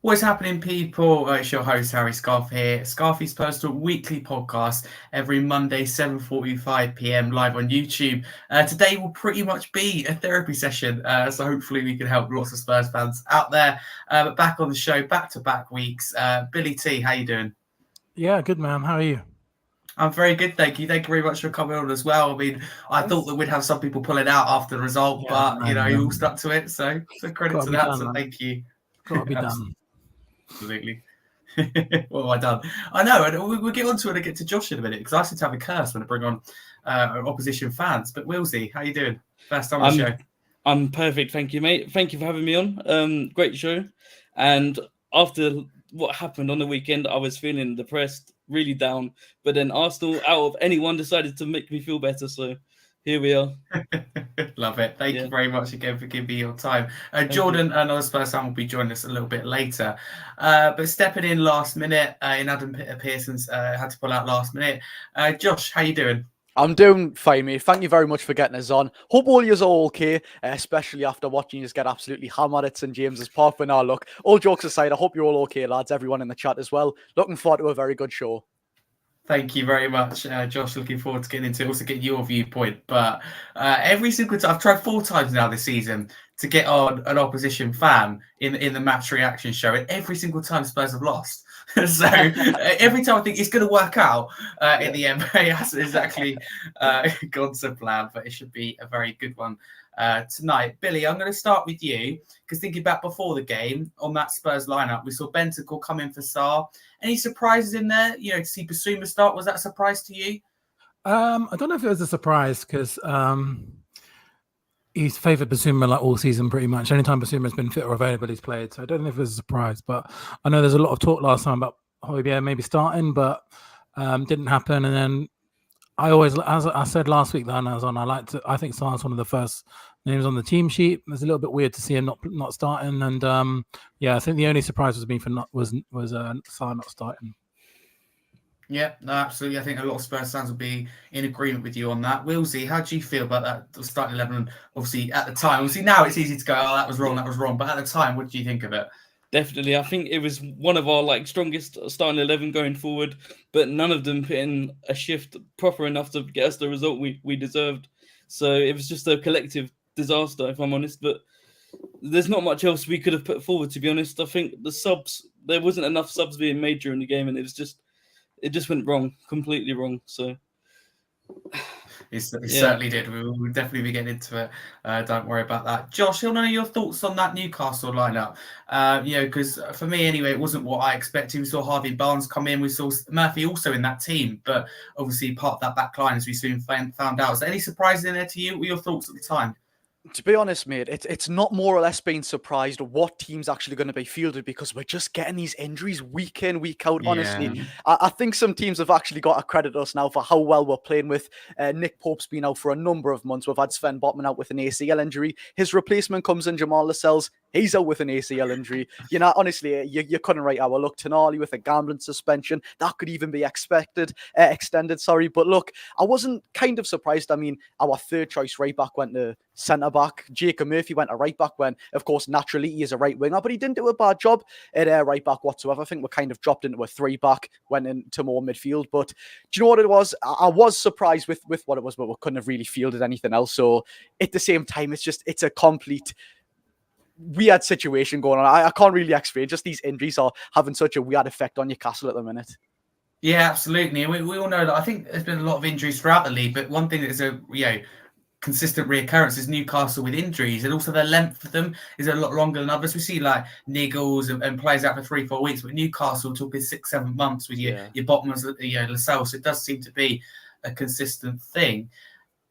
What's happening, people? It's your host, Harry Scarf here. Scarfy's Personal Weekly Podcast every Monday, 7:45 p.m. live on YouTube. Today will pretty much be a therapy session, so hopefully we can help lots of Spurs fans out there. But back on the show, back-to-back weeks. Billie T, how you doing? Yeah, good, man. How are you? I'm very good, thank you. Thank you very much for coming on as well. I mean, I thought that we'd have some people pulling out after the result, but, you all stuck to it, so credit to that, so thank you. Gotta be done. Absolutely. What have I done? I know, and we'll get onto it and get to Josh in a minute because I seem to have a curse when I bring on opposition fans. But Wheelsy, how you doing? First time on the show. I'm perfect, thank you, mate. Thank you for having me on. Great show. And after what happened on the weekend, I was feeling depressed, really down. But then Arsenal, out of anyone, decided to make me feel better. So here we are. Love it. Thank you very much again for giving me your time. Jordan, another Spurs fan, will be joining us a little bit later. But stepping in last minute, in Adam Pearson's had to pull out last minute. Josh, how you doing? I'm doing fine, mate. Thank you very much for getting us on. Hope all yous are okay, especially after watching you get absolutely hammered at St. James's Park. But now, look, all jokes aside, I hope you're all okay, lads. Everyone in the chat as well. Looking forward to a very good show. Thank you very much, Josh. Looking forward to getting into it, also getting your viewpoint. But every single time, I've tried 4 times now this season to get on an opposition fan in the match reaction show, and every single time Spurs have lost. So every time I think it's going to work out, in the end, it hasn't exactly gone to plan, but it should be a very good one tonight. Billy, I'm going to start with you because thinking back before the game on that Spurs lineup, we saw Bentancur come in for Sarr. Any surprises in there? To see Basuma start, was that a surprise to you? I don't know if it was a surprise because he's favoured Basuma like all season pretty much. Anytime Basuma has been fit or available, he's played. So I don't know if it was a surprise, but I know there's a lot of talk last time about Højbjerg maybe starting, but didn't happen. And then I always, as I said last week that I was on, I think Sarr's one of the first names on the team sheet. It's a little bit weird to see him not starting. And I think the only surprise was Sarr not starting. Yeah, no, absolutely. I think a lot of Spurs fans will be in agreement with you on that. Wheelsy, how do you feel about that starting 11? Obviously, at the time, now it's easy to go, oh, that was wrong. But at the time, what do you think of it? Definitely. I think it was one of our strongest starting 11 going forward, but none of them put in a shift proper enough to get us the result we deserved. So it was just a collective disaster, if I'm honest. But there's not much else we could have put forward, to be honest. I think the subs, there wasn't enough subs being made during the game, and it just went wrong, completely wrong. So it certainly did. We'll definitely be getting into it. Don't worry about that. Josh, I want to know your thoughts on that Newcastle lineup. Because for me anyway, it wasn't what I expected. We saw Harvey Barnes come in. We saw Murphy also in that team, but obviously part of that back line, as we soon found out. Is there any surprises in there to you? What were your thoughts at the time? To be honest, mate, it's not more or less being surprised what team's actually going to be fielded because we're just getting these injuries week in, week out, honestly. Yeah. I think some teams have actually got to credit us now for how well we're playing with. Nick Pope's been out for a number of months. We've had Sven Botman out with an ACL injury. His replacement comes in, Jamal Lascelles. He's out with an ACL injury. Honestly, you couldn't write our luck. Tonali with a gambling suspension. That could even be extended, But look, I wasn't kind of surprised. I mean, our third choice right back went to centre-back. Jacob Murphy went to right-back when, of course, naturally he is a right-winger, but he didn't do a bad job at right-back whatsoever. I think we kind of dropped into a 3-back, went into more midfield. But do you know what it was? I was surprised with what it was, but we couldn't have really fielded anything else. So at the same time, it's a complete weird situation going on. I can't really explain. Just these injuries are having such a weird effect on Newcastle at the minute. Yeah, absolutely. We all know that. I think there's been a lot of injuries throughout the league, but one thing that is consistent reoccurrence is Newcastle with injuries, and also their length of them is a lot longer than others. We see Niggles and players out for 3-4 weeks, but Newcastle talking 6-7 months with your Botmans, Lascelles. So it does seem to be a consistent thing.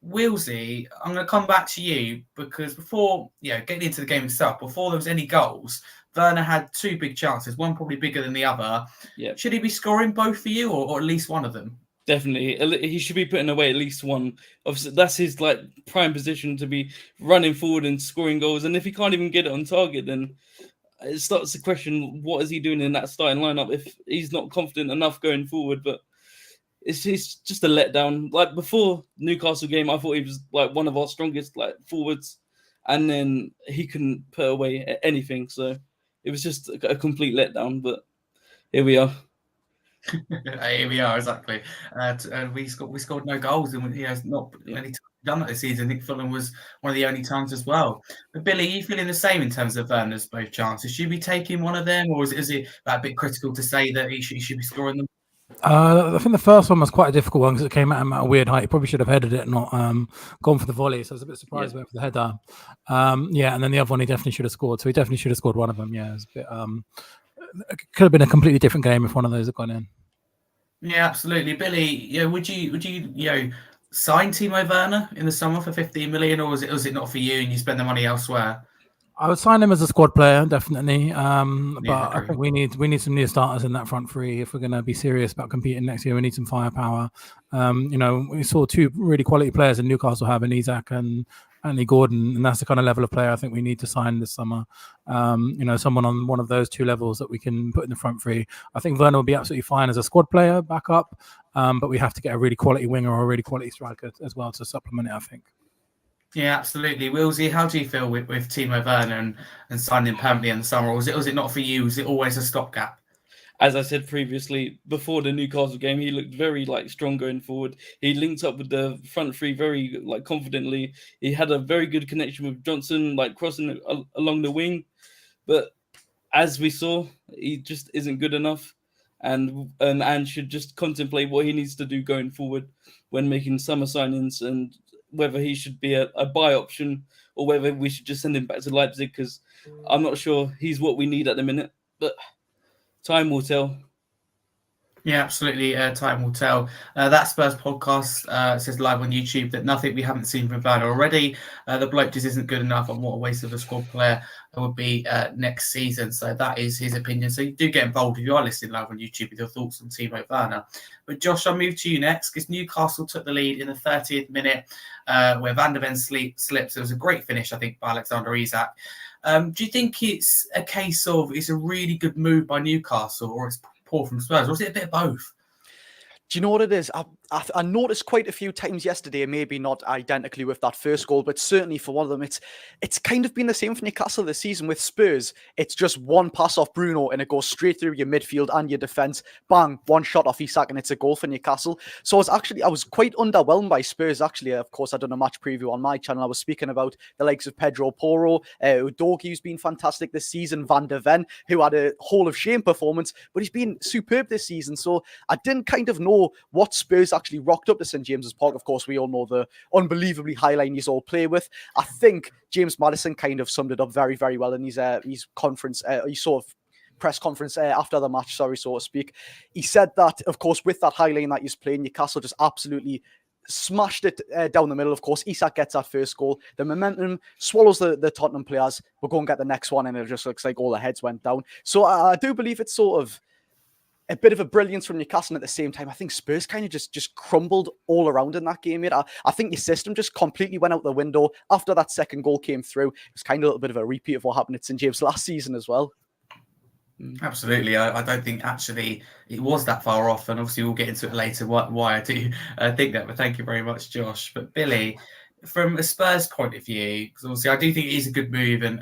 Wheelsy, I'm going to come back to you because before getting into the game itself, before there was any goals, Werner had 2 big chances, one probably bigger than the other. Yeah. Should he be scoring both for you or at least one of them? Definitely. He should be putting away at least one. Obviously, that's his prime position to be running forward and scoring goals. And if he can't even get it on target, then it starts to question what is he doing in that starting lineup if he's not confident enough going forward. But it's just a letdown. Before Newcastle game, I thought he was one of our strongest forwards, and then he couldn't put away anything. So it was just a complete letdown. But here we are. Here we are, exactly. We scored no goals, and he has not any time done that this season. I think Fulham was one of the only times as well. But Billy, are you feeling the same in terms of Werner's both chances? Should we be taking one of them, or is it a bit critical to say that he should be scoring them? I think the first one was quite a difficult one because it came at him at a weird height. He probably should have headed it, not gone for the volley. So I was a bit surprised he went for the header. And then the other one he definitely should have scored. So he definitely should have scored one of them. Yeah, it was a bit. It could have been a completely different game if one of those had gone in. Yeah, absolutely, Billy. Would you sign Timo Werner in the summer for 15 million, or was it not for you and you spend the money elsewhere? I would sign him as a squad player, definitely. But I think we need some new starters in that front three if we're going to be serious about competing next year. We need some firepower. We saw two really quality players in Newcastle having Isak and Anthony Gordon, and that's the kind of level of player I think we need to sign this summer. Someone on one of those two levels that we can put in the front three. I think Werner will be absolutely fine as a squad player back up, but we have to get a really quality winger or a really quality striker as well to supplement it, I think. Yeah, absolutely. Wheelsy, how do you feel with Timo Werner and signing him permanently in the summer? Or was it not for you? Was it always a stopgap? As I said previously, before the Newcastle game, he looked very strong going forward. He linked up with the front three very confidently. He had a very good connection with Johnson, crossing along the wing. But as we saw, he just isn't good enough, and should just contemplate what he needs to do going forward when making summer signings, and whether he should be a buy option or whether we should just send him back to Leipzig, because I'm not sure he's what we need at the minute. But time will tell. Yeah, absolutely. Time will tell. That Spurs podcast says live on YouTube that nothing we haven't seen from Werner already. The bloke just isn't good enough, and what a waste of a squad player would be next season. So that is his opinion. So you do get involved if you are listening live on YouTube with your thoughts on Timo Werner. But Josh, I'll move to you next because Newcastle took the lead in the 30th minute where Van der Ven slips. It was a great finish, I think, by Alexander Isak. Do you think it's a case of it's a really good move by Newcastle, or it's poor from Spurs, or is it a bit of both? Do you know what it is? I noticed quite a few times yesterday, maybe not identically with that first goal, but certainly for one of them, it's kind of been the same for Newcastle this season with Spurs. It's just one pass off Bruno and it goes straight through your midfield and your defence. Bang, one shot off Isak and it's a goal for Newcastle. So I was quite underwhelmed by Spurs, actually. Of course, I done a match preview on my channel. I was speaking about the likes of Pedro Porro, Udogie, who's been fantastic this season, Van der Ven, who had a Hall of Shame performance, but he's been superb this season. So I didn't kind of know what Spurs actually rocked up to St James's Park. Of course, we all know the unbelievably high line he's all play with. I think James Maddison kind of summed it up very, very well in his conference, his sort of press conference after the match, so to speak. He said that, of course, with that high line that he's playing, Newcastle just absolutely smashed it down the middle. Of course, Isak gets that first goal. The momentum swallows the Tottenham players. We'll go and get the next one, and it just looks like all the heads went down. So I do believe it's sort of a bit of a brilliance from Newcastle. At the same time, I think Spurs kind of just crumbled all around in that game. Mate. I think your system just completely went out the window after that second goal came through. It was kind of a little bit of a repeat of what happened at St James last season as well. Absolutely. I don't think actually it was that far off, and obviously we'll get into it later why I do think that, but thank you very much, Josh. But Billy, from a Spurs point of view, because obviously I do think it is a good move, and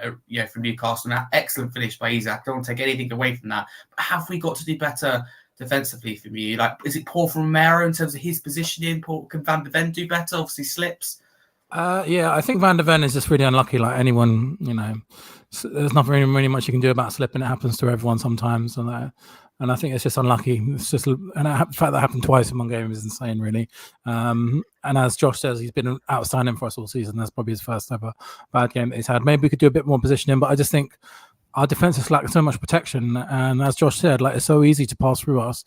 from Newcastle, an excellent finish by Isak. Don't want to take anything away from that. But have we got to do better defensively from you? Is it poor from Romero in terms of his positioning? Can Van der Ven do better? Obviously slips. I think Van der Ven is just really unlucky. Like anyone, there's not really much you can do about slipping. It happens to everyone sometimes, and I think it's just unlucky. It's just, and the fact that happened twice in one game is insane, really. And as Josh says, he's been outstanding for us all season. That's probably his first ever bad game that he's had. Maybe we could do a bit more positioning, but I just think our defense has lacked so much protection. And as Josh said, it's so easy to pass through us.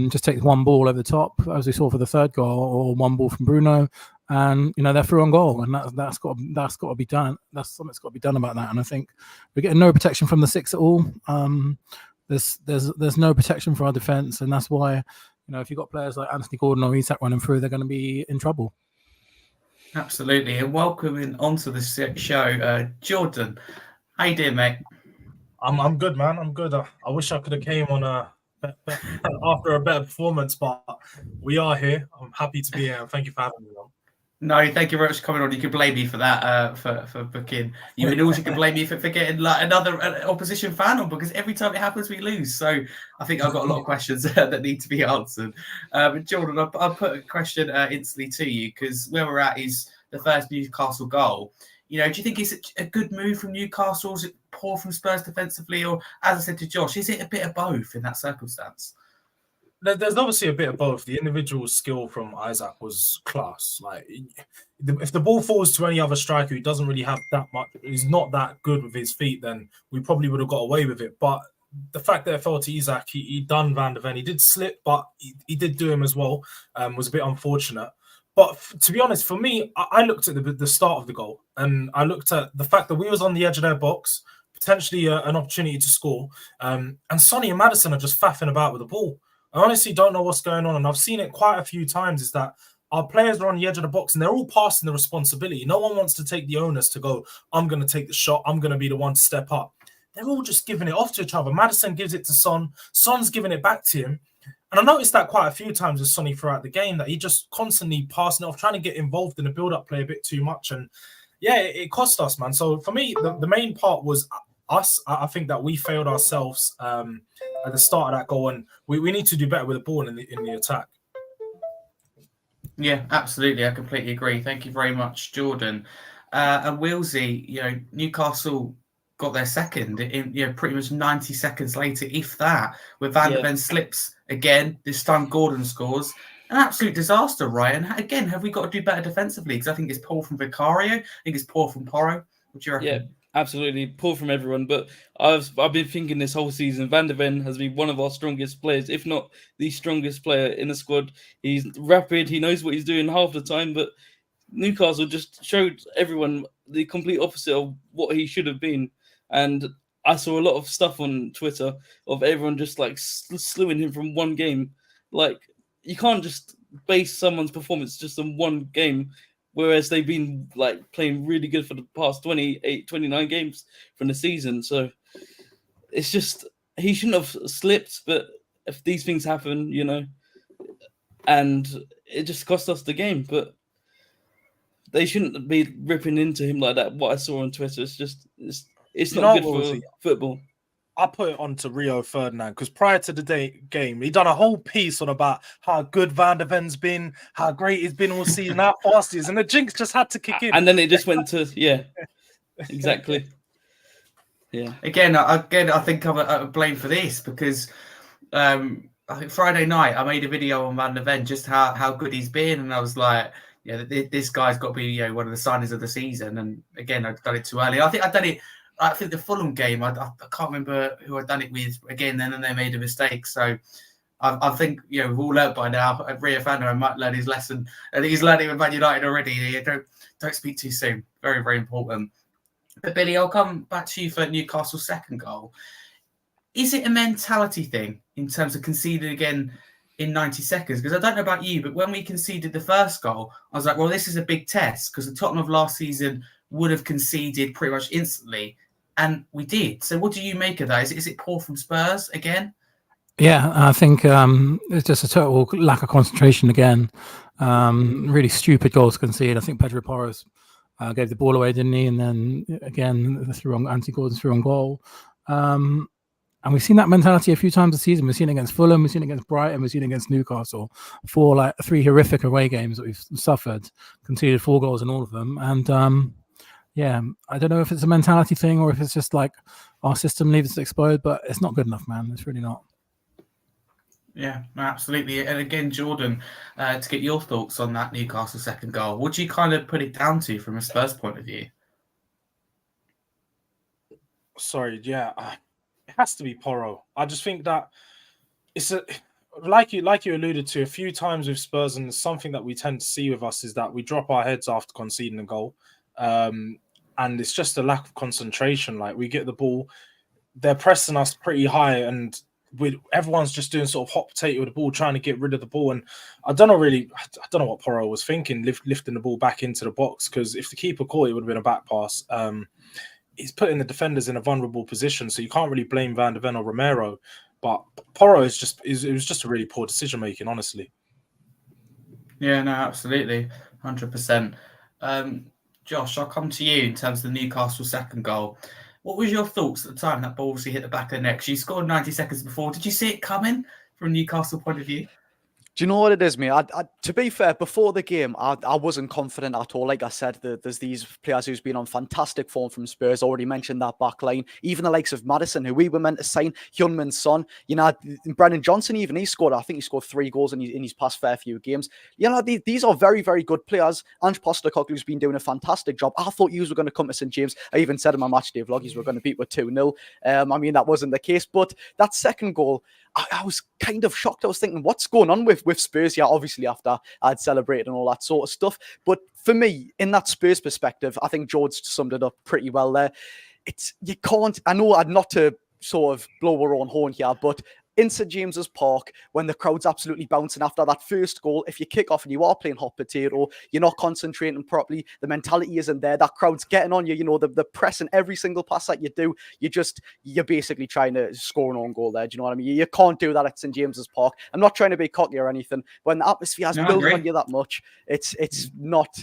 Just take one ball over the top, as we saw for the third goal, or one ball from Bruno, and they're through on goal, and that's got to be done. That's something that's got to be done about that. And I think we're getting no protection from the six at all. There's no protection for our defense, and that's why if you've got players like Anthony Gordon or Isak running through, they're going to be in trouble. Absolutely, and welcoming onto the show, Jordan. How you doing, mate? I'm good, man. I'm good. I wish I could have came on after a better performance, but we are here. I'm happy to be here, and thank you for having me on. No, thank you very much for coming on. You can blame me for that, for booking you, and also you can blame me for getting like another opposition fan on, because every time it happens we lose. So I think I've got a lot of questions that need to be answered. Jordan, I'll put a question instantly to you, because where we're at is the first Newcastle goal. You know, do you think it's a good move from Newcastle? Is it poor from Spurs defensively, or, as I said to Josh, is it a bit of both in that circumstance? There's obviously a bit of both. The individual skill from Isak was class. Like, if the ball falls to any other striker who doesn't really have that much, he's not that good with his feet, then we probably would have got away with it. But the fact that it fell to Isak, he done Van de Ven. He did slip, but he did do him as well. Was a bit unfortunate. But to be honest, for me, I looked at the start of the goal, and I looked at the fact that we was on the edge of their box, potentially an opportunity to score. And Sonny and Maddison are just faffing about with the ball. I honestly don't know what's going on, and I've seen it quite a few times, is that our players are on the edge of the box and they're all passing the responsibility. No one wants to take the onus to go, I'm going to take the shot, I'm going to be the one to step up. They're all just giving it off to each other. Maddison gives it to Son, Son's giving it back to him. And I noticed that quite a few times with Sonny throughout the game, that he just constantly passing it off, trying to get involved in the build-up play a bit too much. And yeah, it cost us, man. So for me, the main part was us. I think that we failed ourselves at the start of that goal, and we need to do better with the ball in the attack. Yeah, absolutely. I completely agree. Thank you very much, Jordan. And Wheelsy, you know, Newcastle got their second in, you know, pretty much 90 seconds later, if that, with Van de Ven slips again. This time Gordon scores. An absolute disaster, Ryan. Again, have we got to do better defensively? Because I think it's poor from Vicario. I think it's poor from Porro. What do you reckon? Yeah, absolutely. Poor from everyone. But I've been thinking this whole season, Van de Ven has been one of our strongest players, if not the strongest player in the squad. He's rapid. He knows what he's doing half the time. But Newcastle just showed everyone the complete opposite of what he should have been. And I saw a lot of stuff on Twitter of everyone just like slewing him from one game. Like, you can't just base someone's performance just on one game, whereas they've been like playing really good for the past 28, 29 games from the season. So it's just, he shouldn't have slipped, but if these things happen, you know, and it just cost us the game. But they shouldn't be ripping into him like that. What I saw on Twitter, it's just, it's not good for football. I put it on to Rio Ferdinand, because prior to the game, he done a whole piece on about how good Van de Ven's been, how great he's been all season, how fast he is, and the jinx just had to kick in. And then it just went to, exactly. Yeah. Again, I think I'm blamed for this, because I think Friday night I made a video on Van de Ven, just how good he's been, and I was like, yeah, this guy's got to be, you know, one of the signings of the season. And again, I've done it too early. I think the Fulham game, I can't remember who I'd done it with again, and then they made a mistake. So I think, you know, we've all learnt by now. Rio Ferdinand might learn his lesson. I think he's learning with Man United already. Don't speak too soon. Very, very important. But Billy, I'll come back to you for Newcastle's second goal. Is it a mentality thing in terms of conceding again in 90 seconds? Because I don't know about you, but when we conceded the first goal, I was like, well, this is a big test, because the Tottenham of last season would have conceded pretty much instantly. And we did. So what do you make of that? Is it poor from Spurs again? Yeah, I think it's just a total lack of concentration again. Really stupid goals conceded. I think Pedro Porros gave the ball away, didn't he? And then again, Anthony Gordon threw on goal. And we've seen that mentality a few times this season. We've seen it against Fulham, we've seen it against Brighton, we've seen it against Newcastle. Three horrific away games that we've suffered, conceded 4 goals in all of them. And yeah, I don't know if it's a mentality thing or if it's just like our system leaves us exposed, but it's not good enough, man. It's really not. Yeah, absolutely. And again, Jordan, to get your thoughts on that Newcastle second goal, what do you kind of put it down to from a Spurs point of view? Sorry, yeah, it has to be Porro. I just think that it's like you alluded to a few times with Spurs, and something that we tend to see with us is that we drop our heads after conceding a goal. And it's just a lack of concentration. Like, we get the ball, they're pressing us pretty high, and everyone's just doing sort of hot potato with the ball, trying to get rid of the ball. And I don't know what Porro was thinking, lifting the ball back into the box, because if the keeper caught it, would have been a back pass. He's putting the defenders in a vulnerable position, so you can't really blame Van de Ven or Romero. But Porro it was just a really poor decision making, honestly. Yeah, no, absolutely. 100%. Josh, I'll come to you in terms of the Newcastle second goal. What was your thoughts at the time that ball obviously hit the back of the net? You scored 90 seconds before. Did you see it coming from a Newcastle point of view? Do you know what it is, mate? To be fair, before the game, I wasn't confident at all. Like I said, there's these players who's been on fantastic form from Spurs. Already mentioned that back line. Even the likes of Maddison, who we were meant to sign, Heung-min's son. You know, Brennan Johnson, even he scored. I think he scored 3 goals in his past fair few games. You know, these are very, very good players. Ange Postecoglou's been doing a fantastic job. I thought you were going to come to St James. I even said in my matchday vlog, you were going to beat with 2-0. I mean, that wasn't the case. But that second goal, I was kind of shocked. I was thinking, what's going on with Spurs? Yeah, obviously after I'd celebrated and all that sort of stuff. But for me, in that Spurs perspective, I think George summed it up pretty well there. You can't, I know I'd not to sort of blow our own horn here, but in St James's Park, when the crowd's absolutely bouncing after that first goal, if you kick off and you are playing hot potato, you're not concentrating properly, the mentality isn't there, that crowd's getting on you, you know, the pressing every single pass that you do, you're basically trying to score an own goal there, do you know what I mean? You can't do that at St James's Park. I'm not trying to be cocky or anything, but when the atmosphere is building on you that much, it's not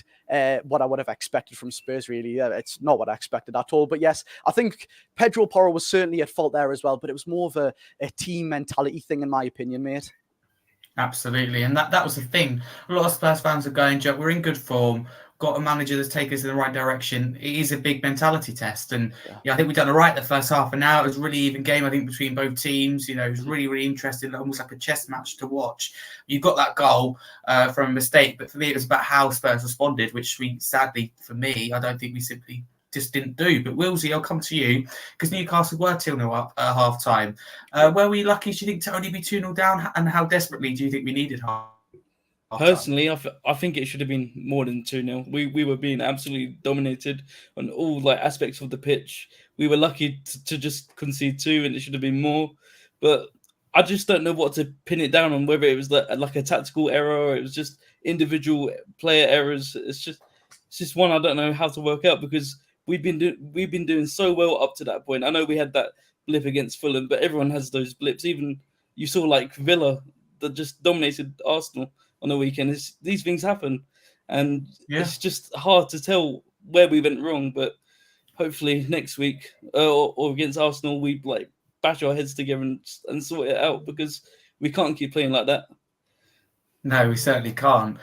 what I would have expected from Spurs, really. It's not what I expected at all. But yes, I think Pedro Porro was certainly at fault there as well, but it was more of a team mentality thing, in my opinion, mate. Absolutely. And that was the thing. A lot of Spurs fans are going, Joe, we're in good form, got a manager that's taken us in the right direction. It is a big mentality test. And I think we've done it right the first half. And now it was a really even game, I think, between both teams. You know, it was really, really interesting, almost like a chess match to watch. You got that goal from a mistake. But for me, it was about how Spurs responded, which we, sadly, for me, I don't think we simply just didn't do. But Wheelsy, I'll come to you, because Newcastle were 2-0 up at half time. Were we lucky, do you think, to only be 2-0 down? And how desperately do you think we needed half time? Personally, I think it should have been more than 2-0. We were being absolutely dominated on all like aspects of the pitch. We were lucky to just concede 2, and it should have been more. But I just don't know what to pin it down on, whether it was like a tactical error or it was just individual player errors. It's just one I don't know how to work out, because we've been doing so well up to that point. I know we had that blip against Fulham, but everyone has those blips. Even you saw like Villa that just dominated Arsenal on the weekend. These things happen, and it's just hard to tell where we went wrong. But hopefully next week or against Arsenal, we like bash our heads together and sort it out, because we can't keep playing like that. No, we certainly can't.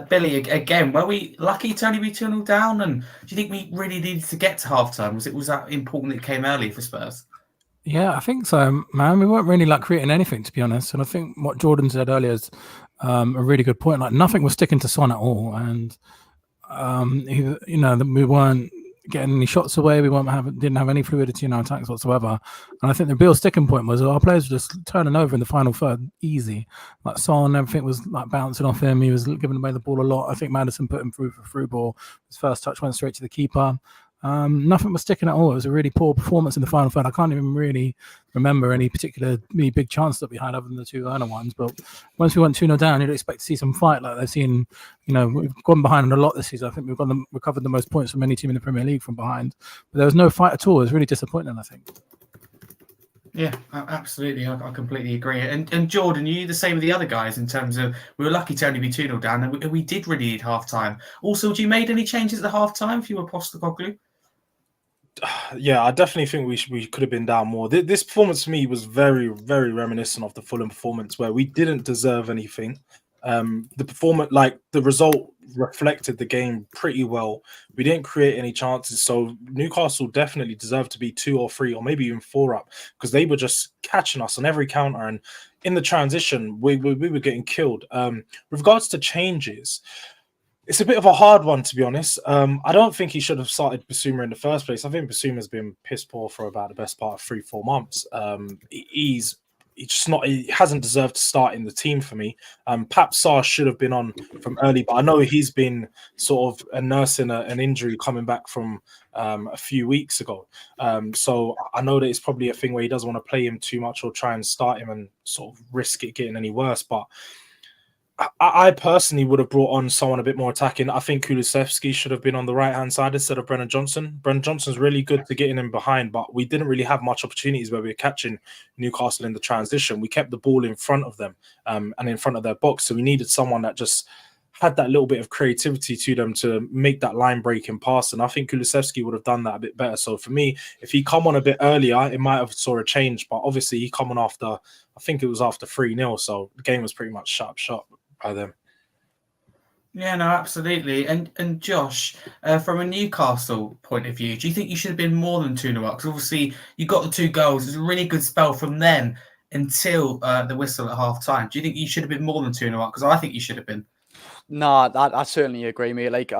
Billy, again, were we lucky to only be 2-0 down? And do you think we really needed to get to half-time? Was that important that it came early for Spurs? Yeah, I think so, man. We weren't really like creating anything, to be honest. And I think what Jordan said earlier is a really good point. Like, nothing was sticking to Son at all. And, we weren't getting any shots away. We didn't have any fluidity in our attacks whatsoever. And I think the real sticking point was our players were just turning over in the final third easy. Like Son, everything was like bouncing off him. He was giving away the ball a lot. I think Maddison put him through for a through ball. His first touch went straight to the keeper. Nothing was sticking at all. It was a really poor performance in the final third. I can't even really remember any particularly big chance that we had other than the 2 Werner ones. But once we went 2-0 down, you'd expect to see some fight like they've seen. You know, we've gone behind a lot this season. I think we've recovered the most points from any team in the Premier League from behind. But there was no fight at all. It was really disappointing, I think. Yeah, absolutely. I completely agree. And Jordan, you the same with the other guys in terms of we were lucky to only be 2-0 down, and we did really need half time. Also, had you made any changes at the half time if you were Postecoglou? Yeah, I definitely think we could have been down more. This performance for me was very, very reminiscent of the Fulham performance, where we didn't deserve anything. The performance, like the result, reflected the game pretty well. We didn't create any chances, so Newcastle definitely deserved to be 2 or 3 or maybe even 4 up, because they were just catching us on every counter, and in the transition we were getting killed. With regards to changes, it's a bit of a hard one, to be honest. I don't think he should have started Basuma in the first place. I think Basuma's been piss poor for about the best part of 3-4 months. He hasn't deserved to start in the team for me. Pap Sarr should have been on from early, but I know he's been sort of nursing an injury coming back from a few weeks ago. So I know that it's probably a thing where he doesn't want to play him too much or try and start him and sort of risk it getting any worse. But I personally would have brought on someone a bit more attacking. I think Kulusevski should have been on the right-hand side instead of Brennan Johnson. Brennan Johnson's really good to getting him behind, but we didn't really have much opportunities where we were catching Newcastle in the transition. We kept the ball in front of them and in front of their box, so we needed someone that just had that little bit of creativity to them to make that line breaking pass. And I think Kulusevski would have done that a bit better. So for me, if he come on a bit earlier, it might have saw a change. But obviously he come on after, I think it was after 3-0. So the game was pretty much shut by them. Yeah, no, absolutely. And Josh, from a Newcastle point of view, do you think you should have been more than 2-0 up? Because obviously you got the 2 goals. It was a really good spell from then until the whistle at half time. Do you think you should have been more than 2-0 up? Because I think you should have been. Nah, I certainly agree, mate. Like,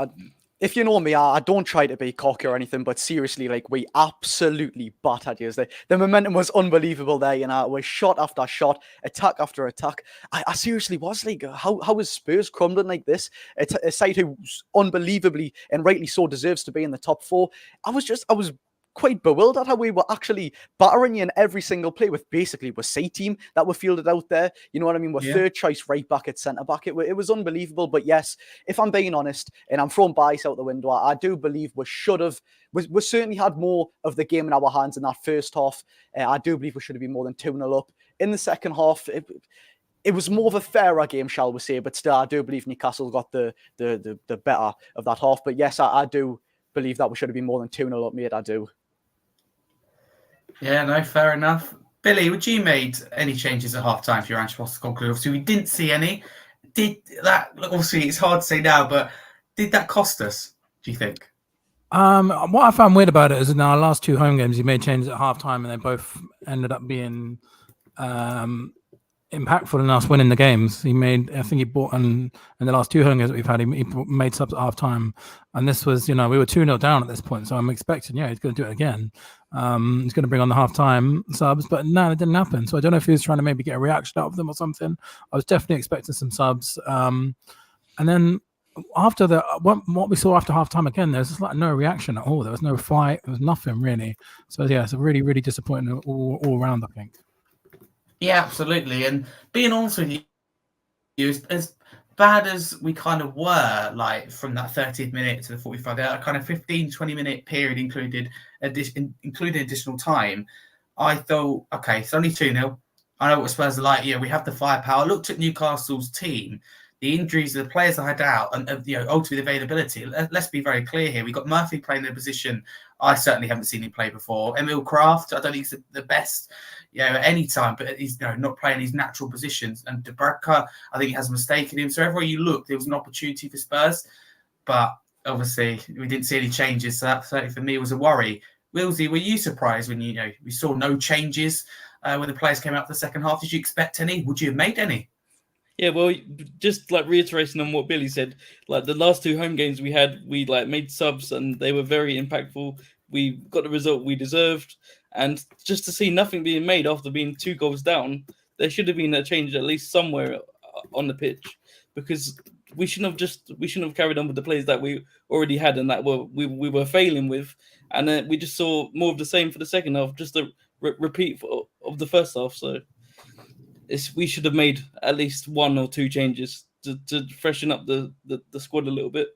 if you know me, I don't try to be cocky or anything, but seriously, like, we absolutely battered you. The momentum was unbelievable there, you know. It was shot after shot, attack after attack. I seriously was like, how is Spurs crumbling like this? A side who unbelievably and rightly so deserves to be in the top 4. I was quite bewildered how we were actually battering you in every single play with basically a C team that were fielded out there. You know what I mean? We're third choice right back at centre back. It was unbelievable. But yes, if I'm being honest, and I'm throwing bias out the window, I do believe we should have. We certainly had more of the game in our hands in that first half. I do believe we should have been more than 2-0 up. In the second half, it was more of a fairer game, shall we say? But still, I do believe Newcastle got the better of that half. But yes, I do believe that we should have been more than 2-0 up, mate. I do. Yeah, no, fair enough. Billy, would you made any changes at half time for your Ange Postecoglou? Obviously, we didn't see any. Did that? Obviously, it's hard to say now, but did that cost us? Do you think? What I found weird about it is in our last 2 home games, he made changes at half time, and they both ended up being impactful in us winning the games. I think he bought in the last 2 home games that we've had, he made subs at half time, and this was, we were 2-0 down at this point, so I'm expecting, he's going to do it again. He's going to bring on the half time subs, but no, it didn't happen. So I don't know if he was trying to maybe get a reaction out of them or something. I was definitely expecting some subs, and then after what we saw after half time again, there was just like no reaction at all. There was no fight. There was nothing really. So yeah, it's a really, really disappointing all around, I think. Yeah, absolutely. And being honest with you, as bad as we kind of were, like from that 30th minute to the 45, that kind of 15-20 minute period included additional time, I thought, okay, it's only 2-0. I know what Spurs are like. We have the firepower. I looked at Newcastle's team, the injuries of the players I had out, and ultimately the availability. Let's be very clear here. We got Murphy playing in a position I certainly haven't seen him play before. Emil Kraft, I don't think he's the best, at any time, but he's not playing his natural positions. And De Bruyne, I think he has a mistake in him. So everywhere you look, there was an opportunity for Spurs, but obviously we didn't see any changes. So that certainly for me was a worry. Wheelsy, were you surprised when we saw no changes when the players came out for the second half? Did you expect any? Would you have made any? Yeah, well, just like reiterating on what Billy said, like the last 2 home games we made subs and they were very impactful. We got the result we deserved, and just to see nothing being made after being 2 goals down, there should have been a change at least somewhere on the pitch, because we shouldn't have carried on with the players that we already had and that we were failing with, and we just saw more of the same for the second half, just a repeat of the first half. So we should have made at least 1 or 2 changes to freshen up the squad a little bit.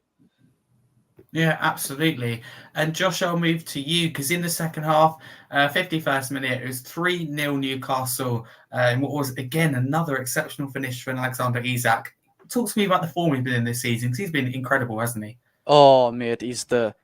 Yeah, absolutely. And Josh, I'll move to you, because in the second half, 51st minute, it was 3-0 Newcastle. And what was, again, another exceptional finish for Alexander Isak. Talk to me about the form he's been in this season, because he's been incredible, hasn't he? Oh, mate, he's the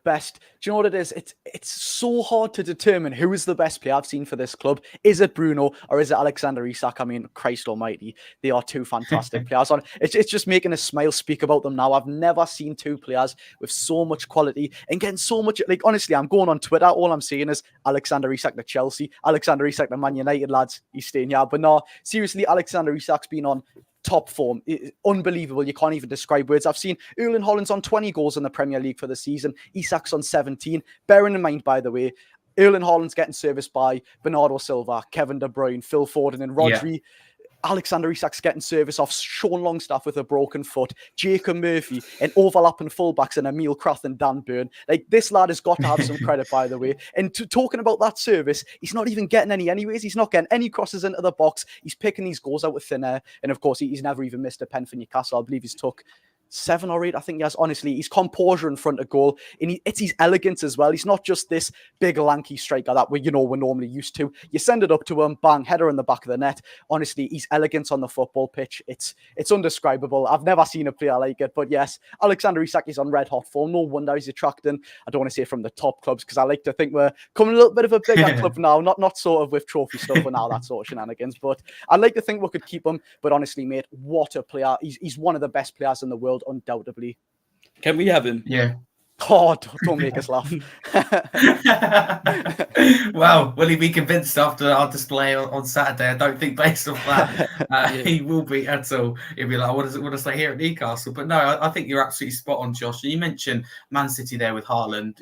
best. Do you know what it is? It's so hard to determine who is the best player I've seen for this club. Is it Bruno or is it Alexander Isak? I mean, Christ almighty, they are 2 fantastic players. It's just making a smile speak about them now. I've never seen 2 players with so much quality and getting so much. Like, honestly, I'm going on Twitter. All I'm saying is Alexander Isak to Chelsea, Alexander Isak to Man United, lads. He's staying here. But no, seriously, Alexander Isak's been on top form. Unbelievable. You can't even describe words. I've seen Erling Haaland's on 20 goals in the Premier League for the season. Isak's on 17. Bearing in mind, by the way, Erling Haaland's getting serviced by Bernardo Silva, Kevin De Bruyne, Phil Foden and Rodri. Yeah. Alexander Isak's getting service off Sean Longstaff with a broken foot, Jacob Murphy, and overlapping fullbacks and Emil Kraft and Dan Burn. Like, this lad has got to have some credit, by the way. And talking about that service, he's not even getting any anyways. He's not getting any crosses into the box. He's picking these goals out with thin air. And of course, he's never even missed a pen for Newcastle. I believe he's took 7 or 8, I think he has. Honestly, his composure in front of goal, and it's his elegance as well. He's not just this big, lanky striker that we're normally used to. You send it up to him, bang, header in the back of the net. Honestly, his elegance on the football pitch, it's undescribable. I've never seen a player like it. But yes, Alexander Isak is on red hot form. No wonder he's attracting, I don't want to say from the top clubs, because I like to think we're coming a little bit of a bigger club now, not sort of with trophy stuff and all that sort of shenanigans. But I'd like to think we could keep him. But honestly, mate, what a player. He's one of the best players in the world, undoubtedly. Can we have him? Yeah. Oh, don't make us laugh. Well, will he be convinced after our display on Saturday? I don't think based on that he will be at all. He'll be like, what does it say here at Newcastle? But no, I think you're absolutely spot on, Josh. You mentioned Man City there with Haaland.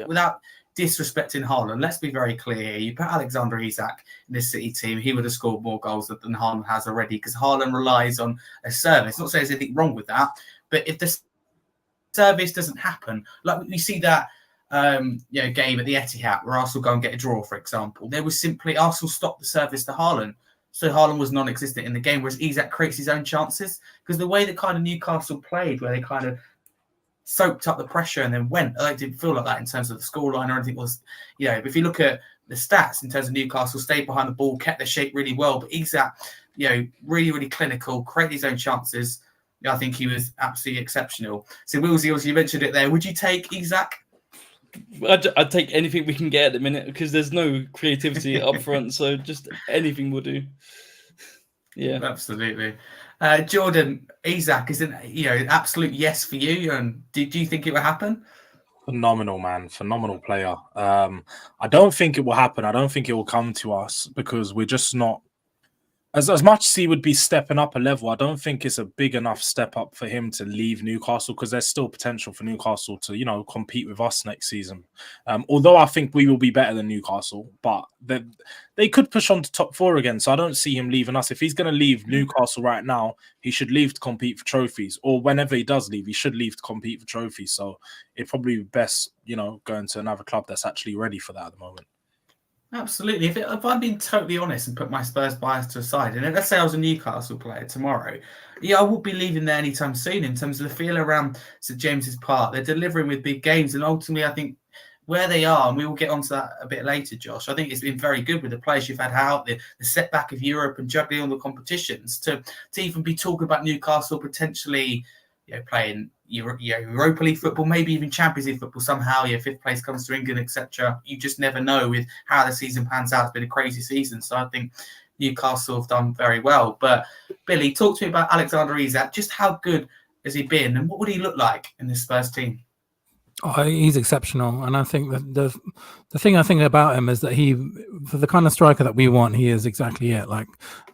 Without disrespecting Haaland, let's be very clear here. You put Alexander Isak in this City team, he would have scored more goals than Haaland has already, because Haaland relies on a service. Not saying there's anything wrong with that, but if the service doesn't happen, like we see that game at the Etihad where Arsenal go and get a draw, for example, there was simply Arsenal stopped the service to Haaland, so Haaland was non-existent in the game, whereas Isak creates his own chances, because the way that kind of Newcastle played, where they kind of soaked up the pressure and then went, I didn't feel like that in terms of the scoreline or anything. Was, if you look at the stats in terms of Newcastle, stayed behind the ball, kept their shape really well, but Isak, really, really clinical, created his own chances. I think he was absolutely exceptional. So, Wheelsy, also you mentioned it there. Would you take Isak? I'd take anything we can get at the minute, because there's no creativity up front. So just anything will do. Yeah, absolutely. Jordan, Isak is an absolute yes for you. And do you think it will happen? Phenomenal, man. Phenomenal player. I don't think it will happen. I don't think it will come to us, because we're just not. As much as he would be stepping up a level, I don't think it's a big enough step up for him to leave Newcastle, because there's still potential for Newcastle to, compete with us next season. Although I think we will be better than Newcastle, but they could push on to top 4 again. So I don't see him leaving us. If he's going to leave Newcastle right now, he should leave to compete for trophies. Or whenever he does leave, he should leave to compete for trophies. So it'd probably be best, going to another club that's actually ready for that at the moment. Absolutely. If I'm being totally honest and put my Spurs bias to the side, and let's say I was a Newcastle player tomorrow, I would be leaving there anytime soon in terms of the feel around St James's Park. They're delivering with big games, and ultimately I think where they are, and we will get onto that a bit later, Josh, I think it's been very good with the players you've had out, the setback of Europe and juggling all the competitions, to even be talking about Newcastle potentially playing Europa League football, maybe even Champions League football somehow. 5th place comes to England, etc. You just never know with how the season pans out. It's been a crazy season, so I think Newcastle have done very well. But Billy, talk to me about Alexander Isak. Just how good has he been, and what would he look like in this Spurs team? Oh, he's exceptional, and I think that the thing I think about him is that for the kind of striker that we want, he is exactly it. Like,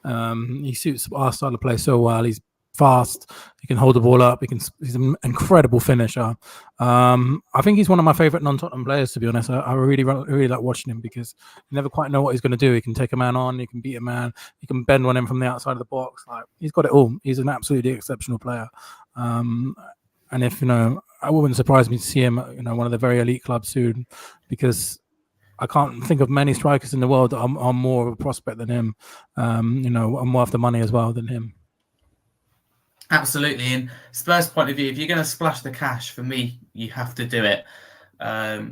he suits our style of play so well. He's fast, he can hold the ball up, he's an incredible finisher. I think he's one of my favorite non-Tottenham players, to be honest. I really like watching him, because you never quite know what he's going to do. He can take a man on, he can beat a man, he can bend one in from the outside of the box. Like, he's got it all. He's an absolutely exceptional player. And if I wouldn't surprise me to see him at one of the very elite clubs soon, because I can't think of many strikers in the world that are more of a prospect than him, and more after money as well than him. Absolutely. In Spurs' point of view, if you're going to splash the cash, for me, you have to do it.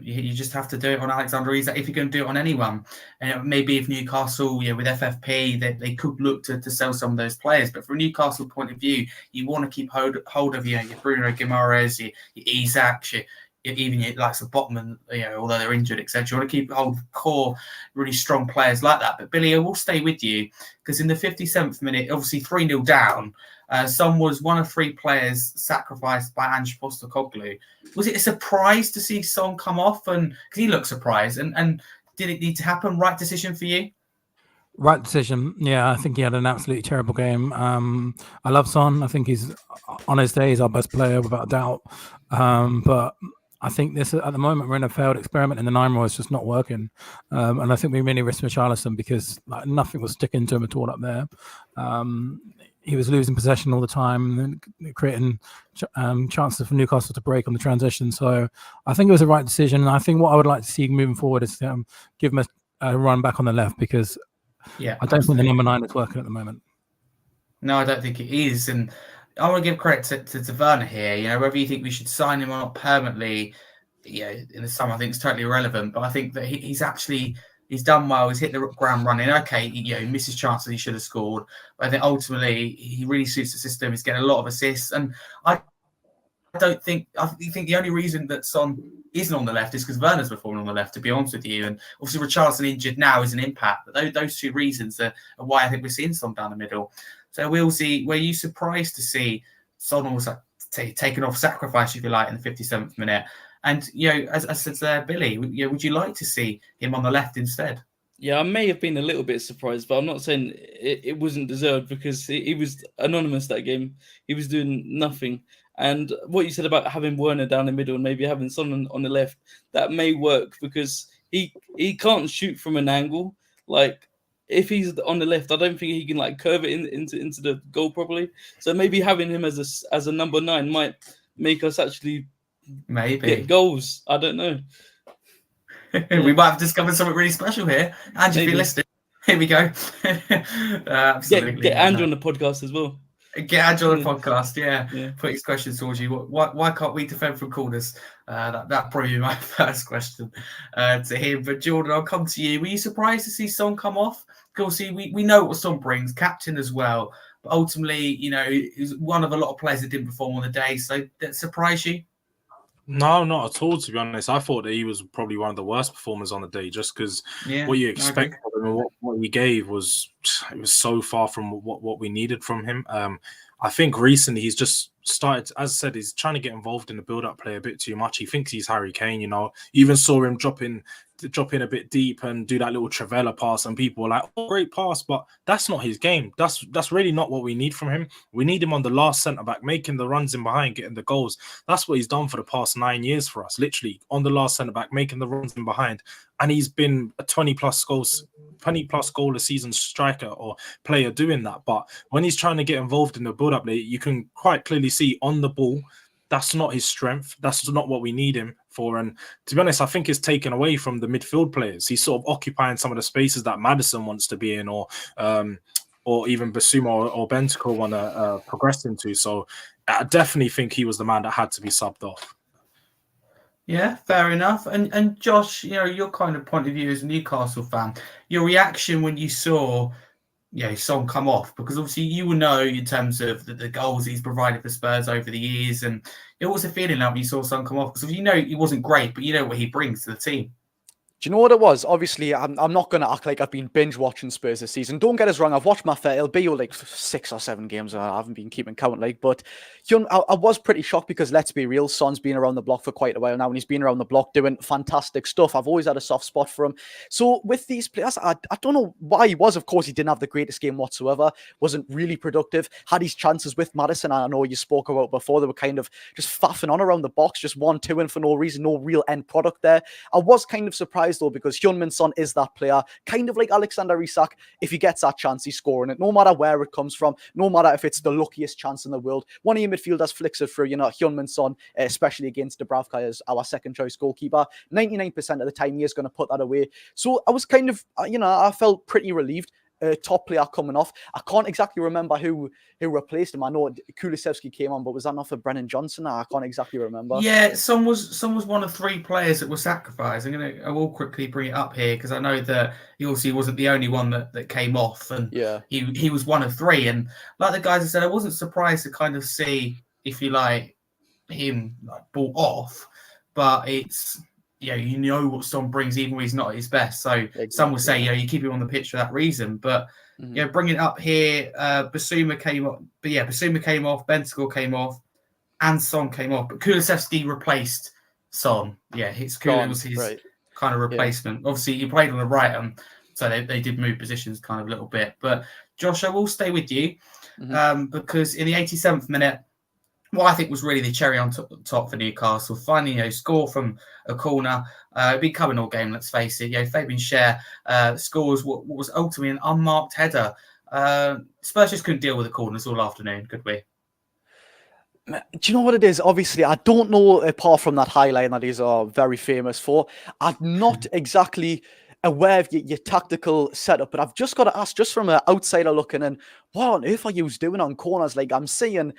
You just have to do it on Alexander Isak if you're going to do it on anyone. And maybe if Newcastle, with FFP, they could look to sell some of those players. But from a Newcastle point of view, you want to keep hold of your Bruno Guimaraes, your Isak, even your likes of Botman, although they're injured, etc. You want to keep hold of core, really strong players like that. But Billy, I will stay with you, because in the 57th minute, obviously 3-0 down, Son was one of 3 players sacrificed by Ange Postecoglou. Was it a surprise to see Son come off? And because he looked surprised, and did it need to happen? Right decision for you? Right decision. Yeah, I think he had an absolutely terrible game. I love Son. I think he's, on his day, he's our best player without a doubt. But I think at the moment we're in a failed experiment, and the 9 is just not working. And I think we really risked Richarlison, because nothing was sticking to him at all up there. He was losing possession all the time and creating chances for Newcastle to break on the transition. So I think it was a right decision. And I think what I would like to see moving forward is give him a run back on the left, because I don't think the number 9 is working at the moment. No, I don't think it is. And I want to give credit to Werner here. You know, whether you think we should sign him or not permanently, in the summer, I think it's totally irrelevant. But I think that he's done well. He's hit the ground running. Okay, he misses chances he should have scored. But I think ultimately he really suits the system. He's getting a lot of assists. And I think the only reason that Son isn't on the left is because Werner's performing on the left, to be honest with you. And obviously Richarlison injured now is an impact. But those two reasons are why I think we're seeing Son down the middle. So Wheelsy, were you surprised to see Son almost taken off sacrifice, if you like, in the 57th minute? And, as I said there, Billy, would you like to see him on the left instead? Yeah, I may have been a little bit surprised, but I'm not saying it wasn't deserved, because he was anonymous that game. He was doing nothing. And what you said about having Werner down the middle and maybe having Son on the left, that may work, because he can't shoot from an angle. Like, if he's on the left, I don't think he can curve it into the goal properly. So maybe having him as a number 9 might make us actually get goals. I don't know. We might have discovered something really special here. Andrew, if you're listening, here we go. Absolutely. Get Andrew on the podcast as well. Get Andrew on the podcast, yeah. Put his questions towards you. Why can't we defend from corners? That probably be my first question to him. But Jordan, I'll come to you. Were you surprised to see Son come off? Because we know what Son brings, captain as well. But ultimately, he's one of a lot of players that didn't perform on the day. So that surprised you? No, not at all, to be honest. I thought that he was probably one of the worst performers on the day, just because what you expect from him and what he gave was so far from what we needed from him. I think recently he's just started, as I said, he's trying to get involved in the build-up play a bit too much. He thinks he's Harry Kane, You even saw him drop in a bit deep and do that little Travella pass, and people were like, "Oh, great pass," but that's not his game. That's really not what we need from him. We need him on the last centre-back, making the runs in behind, getting the goals. That's what he's done for the past 9 years for us, literally on the last centre-back, making the runs in behind. And he's been a 20-plus goal a season striker or player doing that. But when he's trying to get involved in the build-up, you can quite clearly see on the ball, that's not his strength. That's not what we need him for. And to be honest, I think it's taken away from the midfield players. He's sort of occupying some of the spaces that Maddison wants to be in, or even Basuma or Bentancur want to progress into. So I definitely think he was the man that had to be subbed off. Yeah, fair enough. And Josh, your kind of point of view as a Newcastle fan, your reaction when you saw Son come off, because obviously you will know in terms of the goals he's provided for Spurs over the years, and it was a feeling like when you saw Son come off, because he wasn't great, but you know what he brings to the team. Do you know what it was? Obviously, I'm not going to act like I've been binge watching Spurs this season. Don't get us wrong. I've watched my fair. It'll be 6 or 7 games. I haven't been keeping count. But I was pretty shocked, because let's be real, Son's been around the block for quite a while now, and he's been around the block doing fantastic stuff. I've always had a soft spot for him. So with these players, I don't know why he was. Of course, he didn't have the greatest game whatsoever. Wasn't really productive. Had his chances with Maddison. I know you spoke about before. They were kind of just faffing on around the box, just 1-2 for no reason. No real end product there. I was kind of surprised though, because Heung-min Son is that player, kind of like Alexander Isak. If he gets that chance, he's scoring it, no matter where it comes from, no matter if it's the luckiest chance in the world. One of your midfielders flicks it through, Heung-min Son, especially against Dubravka as our second choice goalkeeper. 99% of the time, he is going to put that away. So I was kind of, I felt pretty relieved. Top player coming off. I can't exactly remember who replaced him. I know Kulusevski came on, but was that not for Brennan Johnson? I can't exactly remember. Yeah, Son was one of 3 players that were sacrificed. I will quickly bring it up here, because I know that he obviously wasn't the only one that came off, and he was one of 3. And like the guys have said, I wasn't surprised to kind of see, if you like, him brought off, but it's what Son brings even when he's not at his best. So some would say, you keep him on the pitch for that reason. But bringing it up here, Basuma came off. But Basuma came off, Bentancur came off, and Son came off. But Kulusevski replaced Son. Yeah, Kula was his kind of replacement. Yeah. Obviously, he played on the right, so they did move positions kind of a little bit. But Josh, I will stay with you because in the 87th minute, what I think was really the cherry on top for Newcastle, finally, score from a corner. Been coming all game, let's face it. Fabian Schär scores what was ultimately an unmarked header. Spurs just couldn't deal with the corners all afternoon, could we? Do you know what it is? Obviously, I don't know, apart from that highlight that he's very famous for, I'm not exactly aware of your tactical setup, but I've just got to ask, just from an outsider looking in, what on earth are you doing on corners? Like, I'm seeing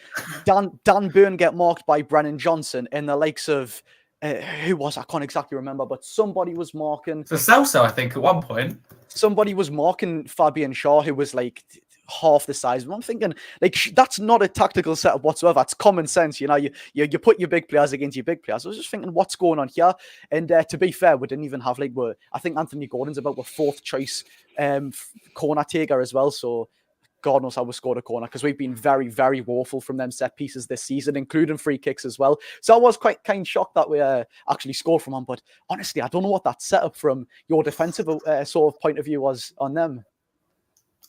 Dan Burn get marked by Brennan Johnson in the likes of who was, I can't exactly remember, but somebody was marking. So Celso, I think, at one point. Somebody was marking Fabian Shaw, who was like half the size. I'm thinking, like, that's not a tactical setup whatsoever. It's common sense, you know. You put your big players against your big players. I was just thinking, what's going on here? And to be fair, we didn't even have I think Anthony Gordon's about the fourth choice corner taker as well. So God knows how we scored a corner, because we've been very, very woeful from them set pieces this season, including free kicks as well. So I was quite kind of shocked that we actually scored from them. But honestly, I don't know what that setup from your defensive sort of point of view was on them.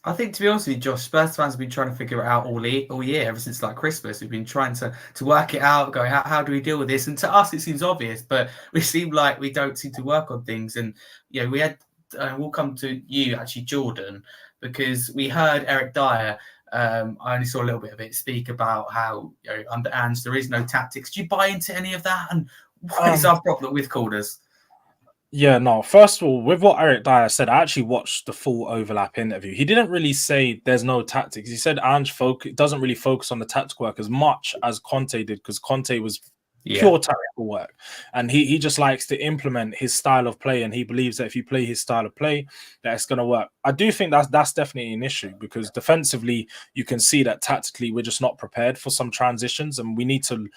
I think, to be honest with you, Josh, Spurs fans have been trying to figure it out all year, ever since like Christmas. We've been trying to work it out, going, how do we deal with this? And to us, it seems obvious, but we seem like we don't seem to work on things. And we had, we'll come to you actually, Jordan, because we heard Eric Dyer. I only saw a little bit of it, speak about how under Ange there is no tactics. Do you buy into any of that? And what is our problem with corners? Yeah, no. First of all, with what Eric Dyer said, I actually watched the full overlap interview. He didn't really say there's no tactics. He said Ange doesn't really focus on the tactical work as much as Conte did, because Conte was pure tactical work, and he just likes to implement his style of play, and he believes that if you play his style of play, that it's going to work. I do think that's definitely an issue, because defensively, you can see that tactically we're just not prepared for some transitions, and we need to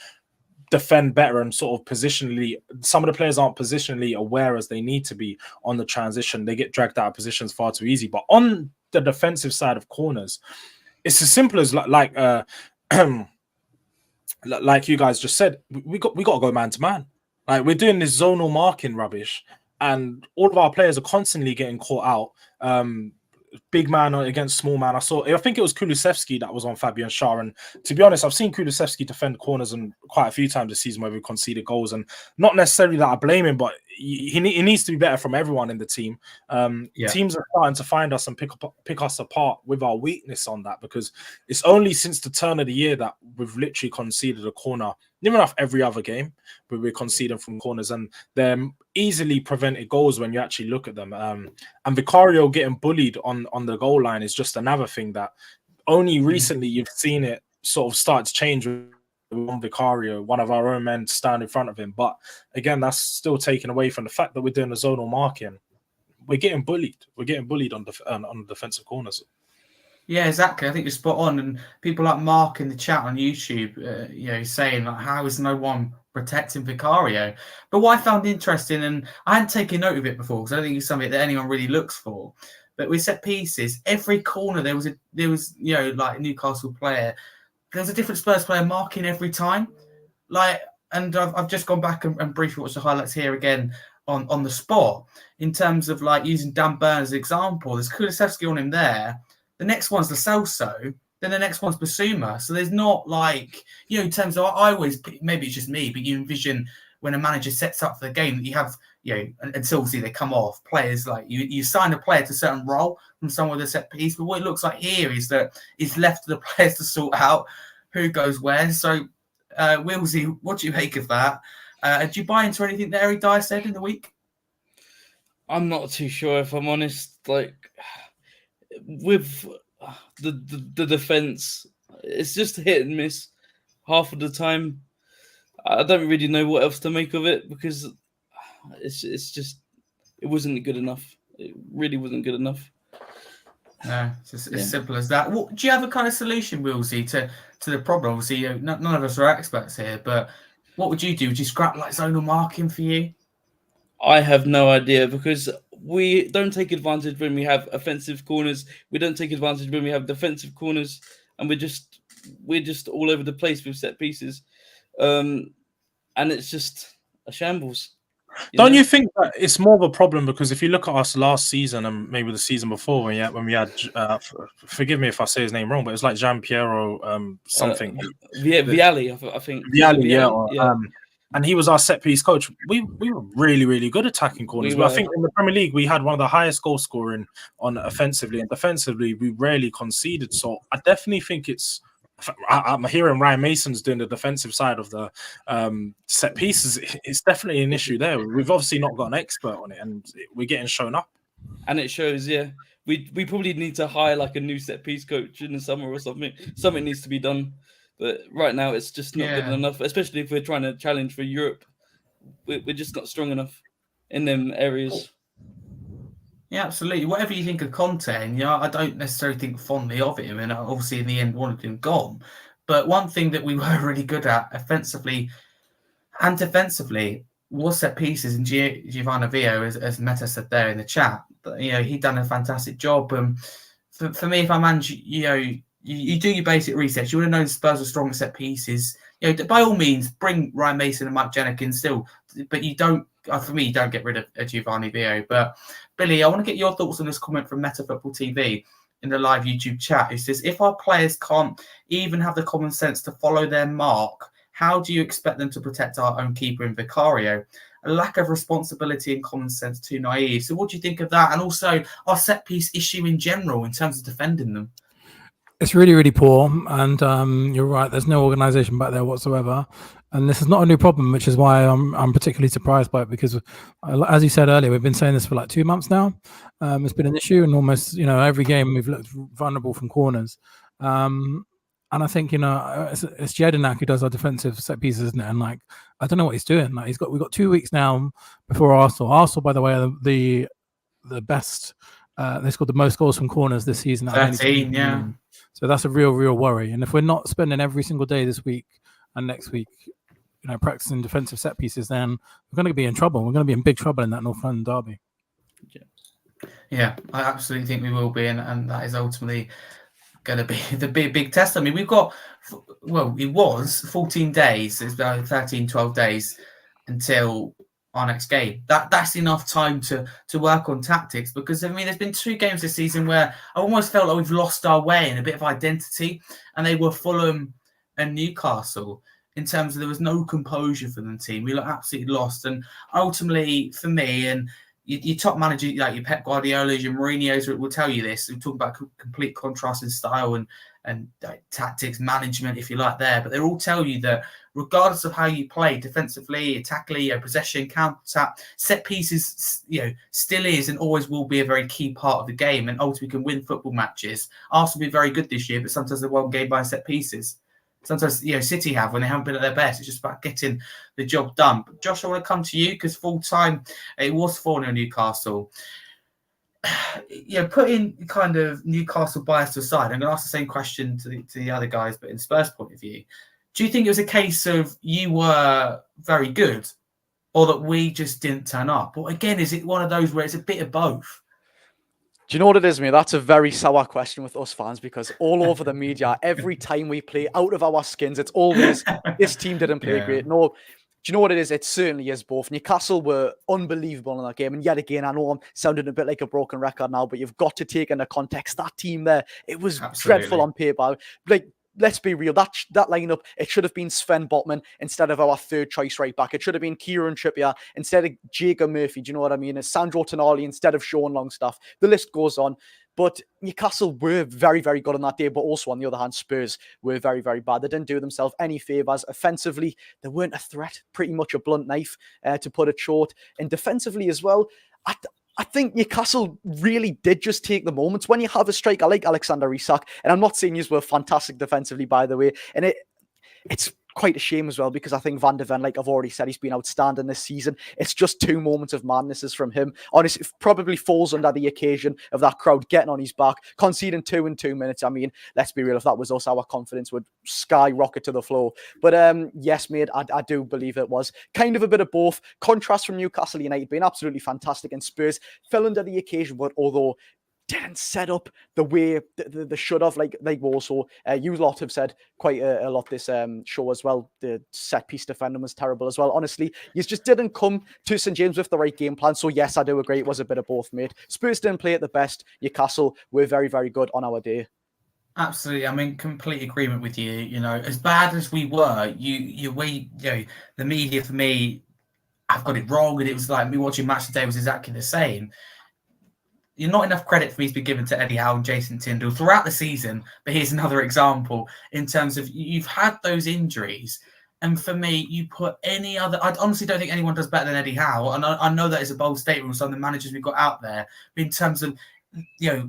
defend better and sort of positionally. Some of the players aren't positionally aware as they need to be on the transition. They get dragged out of positions far too easy. But on the defensive side of corners, it's as simple as like you guys just said, we got to go man to man. Like, we're doing this zonal marking rubbish, and all of our players are constantly getting caught out. Big man against small man. I think it was Kulusevski that was on Fabian Shaw, and to be honest, I've seen Kulusevski defend corners and quite a few times this season where we conceded goals, and not necessarily that I blame him, but he needs to be better from everyone in the team. Teams are starting to find us and pick us apart with our weakness on that, because it's only since the turn of the year that we've literally conceded a corner. Near enough every other game where we're conceding from corners, and they're easily prevented goals when you actually look at them. And Vicario getting bullied on the goal line is just another thing that only recently you've seen it sort of start to change with Vicario, one of our own men, stand in front of him. But again, that's still taken away from the fact that we're doing the zonal marking. We're getting bullied. We're getting bullied on defensive corners. Yeah, exactly. I think you're spot on. And people like Mark in the chat on YouTube, saying like, how is no one protecting Vicario? But what I found interesting, and I hadn't taken note of it before, because I don't think it's something that anyone really looks for. But with set pieces, every corner there was like a Newcastle player. There was a different Spurs player marking every time. Like, and I've just gone back and briefly watched the highlights here again on the spot, in terms of like using Dan Burn as an example. There's Kulusevski on him there. The next one's the Celso. Then the next one's Basuma. So there's not like, in terms of, I always, maybe it's just me, but you envision when a manager sets up for the game that you have, until obviously they come off, players like you sign a player to a certain role from someone with a set piece. But what it looks like here is that it's left to the players to sort out who goes where. So, Wheelsy, what do you make of that? Do you buy into anything that Eric Dyer said in the week? I'm not too sure, if I'm honest. Like, with the defense, it's just hit and miss half of the time. I don't really know what else to make of it, because it's just, it wasn't good enough. It really wasn't good enough. No, it's just as simple as that. Do you have a kind of solution, Wheelsy, to the problem? Obviously, none of us are experts here, but what would you do? Would you scrap like zonal marking for you? I have no idea, because we don't take advantage when we have offensive corners. We don't take advantage when we have defensive corners, and we're just all over the place with set pieces, and it's just a shambles. Don't you think that it's more of a problem, because if you look at us last season and maybe the season before, when we had forgive me if I say his name wrong, but it's like Gian Piero something. Vialli, I think. Vialli. And he was our set piece coach. We were really, really good attacking corners. I think in the Premier League we had one of the highest goal scoring on offensively, and defensively we rarely conceded. So I definitely think it's. I'm hearing Ryan Mason's doing the defensive side of the set pieces. It's definitely an issue there. We've obviously not got an expert on it, and we're getting shown up. and it shows. Yeah, we probably need to hire like a new set piece coach in the summer or something. Something needs to be done, but right now it's just not good enough. Especially if we're trying to challenge for Europe, we're just not strong enough in them areas. Yeah, absolutely. Whatever you think of Conte, and I don't necessarily think fondly of him, and obviously in the end wanted him gone. But one thing that we were really good at, offensively and defensively, was set pieces. And Giovanni Vio, as Meta said there in the chat, he'd done a fantastic job. For me, if I manage, you do your basic research. You would have known Spurs are strong at set pieces. By all means, bring Ryan Mason and Mike Jenkins still, but you don't. For me, you don't get rid of Giovanni Vio. But Billy, I want to get your thoughts on this comment from Meta Football TV in the live YouTube chat. Who says, if our players can't even have the common sense to follow their mark, how do you expect them to protect our own keeper in Vicario? A lack of responsibility and common sense, too naive. So what do you think of that? And also our set piece issue in general in terms of defending them? It's really, really poor. And you're right, there's no organisation back there whatsoever. And this is not a new problem, which is why I'm particularly surprised by it, because as you said earlier, we've been saying this for like 2 months now. It's been an issue, and almost every game we've looked vulnerable from corners. And I think it's Jedinak who does our defensive set pieces, isn't it? And like I don't know what he's doing. Like we've got 2 weeks now before Arsenal. Arsenal, by the way, are the best. They scored the most goals from corners this season. 13, yeah. So that's a real worry. And if we're not spending every single day this week and next week, practicing defensive set pieces, then we're going to be in trouble. We're going to be in big trouble in that North London derby. Yeah, I absolutely think we will be, and that is ultimately going to be the big test. I mean, we've got, it was 14 days, it's about 13, 12 days until our next game. That's enough time to work on tactics, because I mean, there's been 2 games this season where I almost felt like we've lost our way and a bit of identity, and they were Fulham and Newcastle. In terms of there was no composure for the team, we looked absolutely lost. And ultimately, for me, and your top manager like your Pep Guardiola, your Mourinho's will tell you this. We talk about complete contrast in style and tactics, management, if you like, there. But they all tell you that regardless of how you play, defensively, attackingly, possession, counter-attack, set pieces, still is and always will be a very key part of the game. And ultimately can win football matches. Arsenal will be very good this year, but sometimes they won't game by set pieces. Sometimes, City have when they haven't been at their best. It's just about getting the job done. But Josh, I want to come to you because full time it was 4-0 Newcastle. Putting kind of Newcastle bias aside, I'm going to ask the same question to the other guys, but in Spurs' point of view. Do you think it was a case of you were very good, or that we just didn't turn up? Or again, is it one of those where it's a bit of both? Do you know what it is, mate? That's a very sour question with us fans, because all over the media, every time we play out of our skins, it's always this team didn't play great. No, do you know what it is? It certainly is both. Newcastle were unbelievable in that game. And yet again, I know I'm sounding a bit like a broken record now, but you've got to take into context that team there. It was dreadful on paper. Let's be real. That lineup, it should have been Sven Botman instead of our third choice right back. It should have been Kieran Trippier instead of Jacob Murphy. Do you know what I mean? It's Sandro Tonali instead of Sean Longstaff. The list goes on. But Newcastle were very, very good on that day. But also, on the other hand, Spurs were very, very bad. They didn't do themselves any favours. Offensively, they weren't a threat. Pretty much a blunt knife, to put it short. And defensively as well, I think Newcastle really did just take the moments. When you have a striker like Alexander Isak, and I'm not saying you were fantastic defensively, by the way, and it's quite a shame as well, because I think Van de Ven, like I've already said, he's been outstanding this season. It's just 2 moments of madnesses from him. Honestly, it probably falls under the occasion of that crowd getting on his back, conceding 2 in 2 minutes. I mean, let's be real, if that was us, our confidence would skyrocket to the floor. But yes, mate, I do believe it was kind of a bit of both. Contrast from Newcastle United being absolutely fantastic, and Spurs fell under the occasion, but although didn't set up the way they should have, like also you lot have said quite a lot this show as well. The set piece defending was terrible as well. Honestly, you just didn't come to St James with the right game plan. So yes, I do agree, it was a bit of both, mate. Spurs didn't play at the best. Newcastle were very, very good on our day. Absolutely, I'm in complete agreement with you. As bad as we were, the media for me, I've got it wrong, and it was like me watching Match Today was exactly the same. Not enough credit for me to be given to Eddie Howe and Jason Tindall throughout the season. But here's another example in terms of you've had those injuries And for me, you put any other... I honestly don't think anyone does better than Eddie Howe. And I know that is a bold statement with some of the managers we've got out there. But in terms of,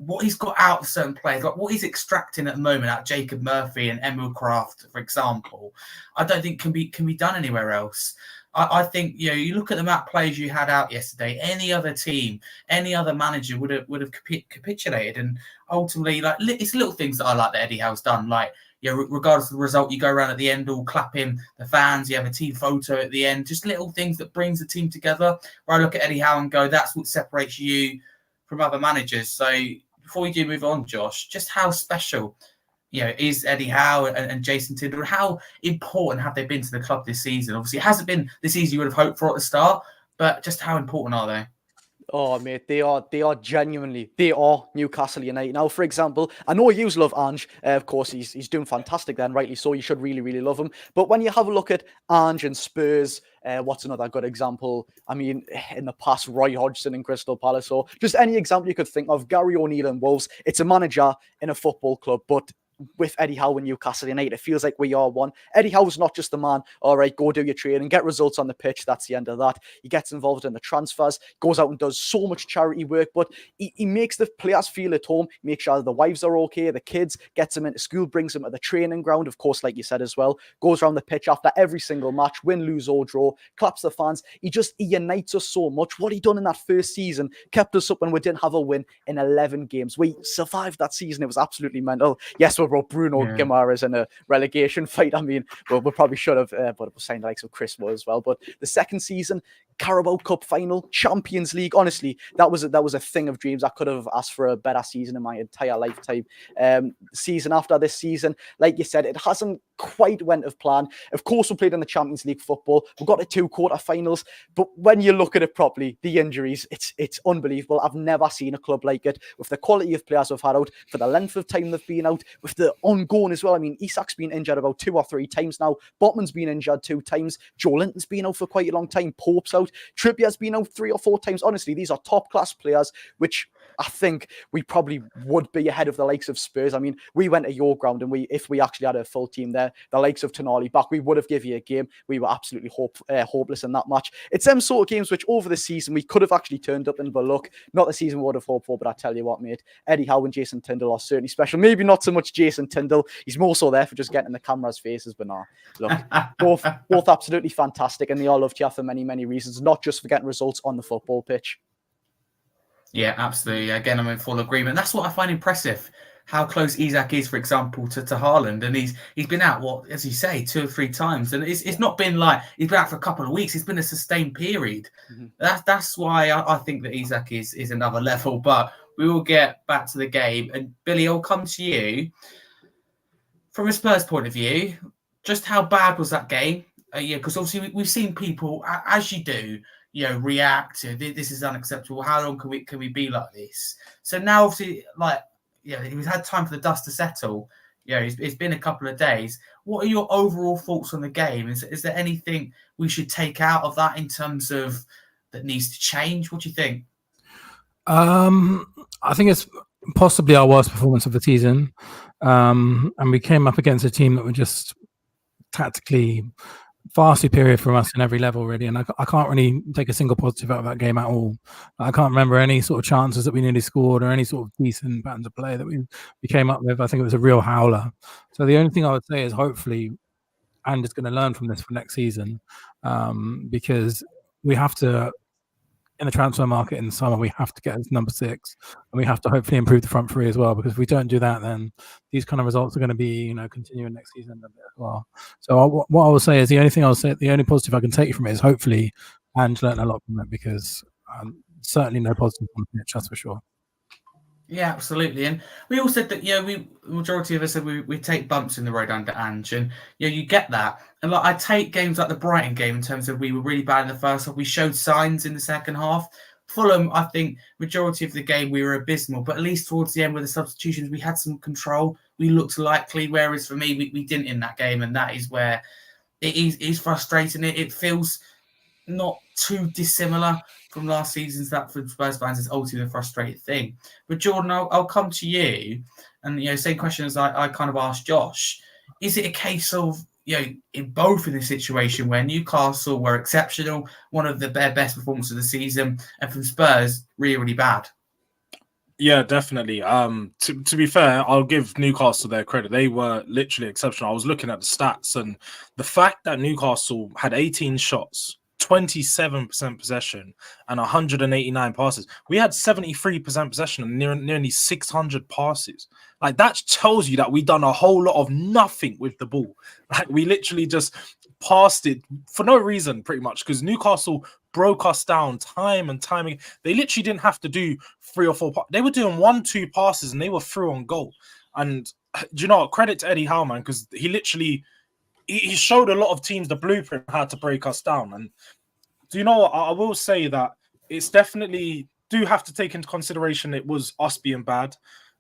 what he's got out of certain players, like what he's extracting at the moment out of Jacob Murphy and Emil Kraft, for example, I don't think can be done anywhere else. I think, you look at the map players you had out yesterday, any other team, any other manager would have capitulated. And ultimately, like, it's little things that I like that Eddie Howe's done. Like, regardless of the result, you go around at the end all clapping the fans, you have a team photo at the end, just little things that brings the team together. Where I look at Eddie Howe and go, that's what separates you from other managers. So before we do move on, Josh, just how special is Eddie Howe and Jason Tindall? How important have they been to the club this season? Obviously, it hasn't been the season you would have hoped for at the start, but just how important are they? Oh, mate, they are genuinely, they are Newcastle United. Now, for example, I know you love Ange. Of course, he's doing fantastic then, rightly so. You should really, really love him. But when you have a look at Ange and Spurs, what's another good example? I mean, in the past, Roy Hodgson in Crystal Palace, or just any example you could think of, Gary O'Neill and Wolves. It's a manager in a football club, but with Eddie Howe and Newcastle United, it feels like we are one. Eddie Howe's not just the man, all right, go do your training, get results on the pitch, that's the end of that. He gets involved in the transfers, goes out and does so much charity work, but he makes the players feel at home, makes sure the wives are okay, the kids, gets them into school, brings them to the training ground, of course, like you said as well, goes around the pitch after every single match, win, lose or draw, claps the fans. He unites us so much. What he done in that first season kept us up when we didn't have a win in 11 games. We survived that season. It was absolutely mental. Yes, we brought Bruno Guimaraes in a relegation fight. I mean, we probably should have, but it was signed like some Chris Moore as well. But the second season, Carabao Cup final, Champions League. Honestly, that was a thing of dreams. I could have asked for a better season in my entire lifetime. Season after this season, like you said, it hasn't quite went as planned. Of course, we played in the Champions League football. We got to 2 quarterfinals, but when you look at it properly, the injuries, it's unbelievable. I've never seen a club like it with the quality of players we've had out, for the length of time they've been out, with the ongoing as well. I mean, Isak's been injured about 2 or 3 times now. Botman's been injured 2 times. Joe Linton's been out for quite a long time. Pope's out. Trippier's been out 3 or 4 times. Honestly, these are top class players, which I think we probably would be ahead of the likes of Spurs. I mean, we went to your ground and if we actually had a full team there, the likes of Tonali back, we would have given you a game. We were absolutely hopeless in that match. It's them sort of games which over the season we could have actually turned up and but look, not the season we would have hoped for, but I tell you what, mate, Eddie Howe and Jason Tindall are certainly special. Maybe not so much Jason Tindall. He's more so there for just getting in the camera's faces, but no, look, both absolutely fantastic, and they all love you for many, many reasons, not just for getting results on the football pitch. Yeah, absolutely. Again, I'm in full agreement. That's what I find impressive, how close Isak is, for example, to Haaland. And he's been out, as you say, 2 or 3 times. And it's not been like he's been out for a couple of weeks. It's been a sustained period. Mm-hmm. That's why I think that Isak is another level. But we will get back to the game. And Billy, I'll come to you. From a Spurs point of view, just how bad was that game? Because obviously we've seen people, as you do, react to this is unacceptable. How long can we be like this? So now, obviously, we've had time for the dust to settle. It's been a couple of days. What are your overall thoughts on the game? Is there anything we should take out of that in terms of that needs to change? What do you think? I think it's possibly our worst performance of the season, and we came up against a team that were just tactically far superior from us in every level, really. And I can't really take a single positive out of that game at all. I can't remember any sort of chances that we nearly scored or any sort of decent patterns of play that we came up with. I think it was a real howler. So the only thing I would say is hopefully Ange is going to learn from this for next season, because we have to, in the transfer market in the summer, we have to get us number 6, and we have to hopefully improve the front 3 as well, because if we don't do that, then these kind of results are going to be, continuing next season a bit as well. So what I will say is the only positive I can take from it is hopefully Ange learned a lot from it, because certainly no positive on the pitch, that's for sure. Yeah, absolutely. And we all said that, majority of us said we take bumps in the road under Ange, and you get that. And I take games like the Brighton game in terms of we were really bad in the first half. We showed signs in the second half. Fulham, I think majority of the game we were abysmal, but at least towards the end with the substitutions, we had some control. We looked likely, whereas for me, we didn't in that game, and that is where it is frustrating. It feels not too dissimilar from last season's. That for Spurs fans is ultimately the frustrating thing. But Jordan, I'll come to you, and same question as I kind of asked Josh. Is it a case of in both in this situation where Newcastle were exceptional, one of their best performances of the season, and from Spurs, really, really bad. Yeah, definitely. To be fair, I'll give Newcastle their credit. They were literally exceptional. I was looking at the stats, and the fact that Newcastle had 18 shots, 27% possession, and 189 passes. We had 73% possession and nearly 600 passes. Like, that tells you that we done a whole lot of nothing with the ball. Like, we literally just passed it for no reason, pretty much, because Newcastle broke us down time and time again. They literally didn't have to do 3 or 4. They were doing 1-2 passes and they were through on goal. And do you know what? Credit to Eddie Howe, man, because he literally he showed a lot of teams the blueprint how to break us down. And do you know what? I will say that it's definitely do have to take into consideration it was us being bad.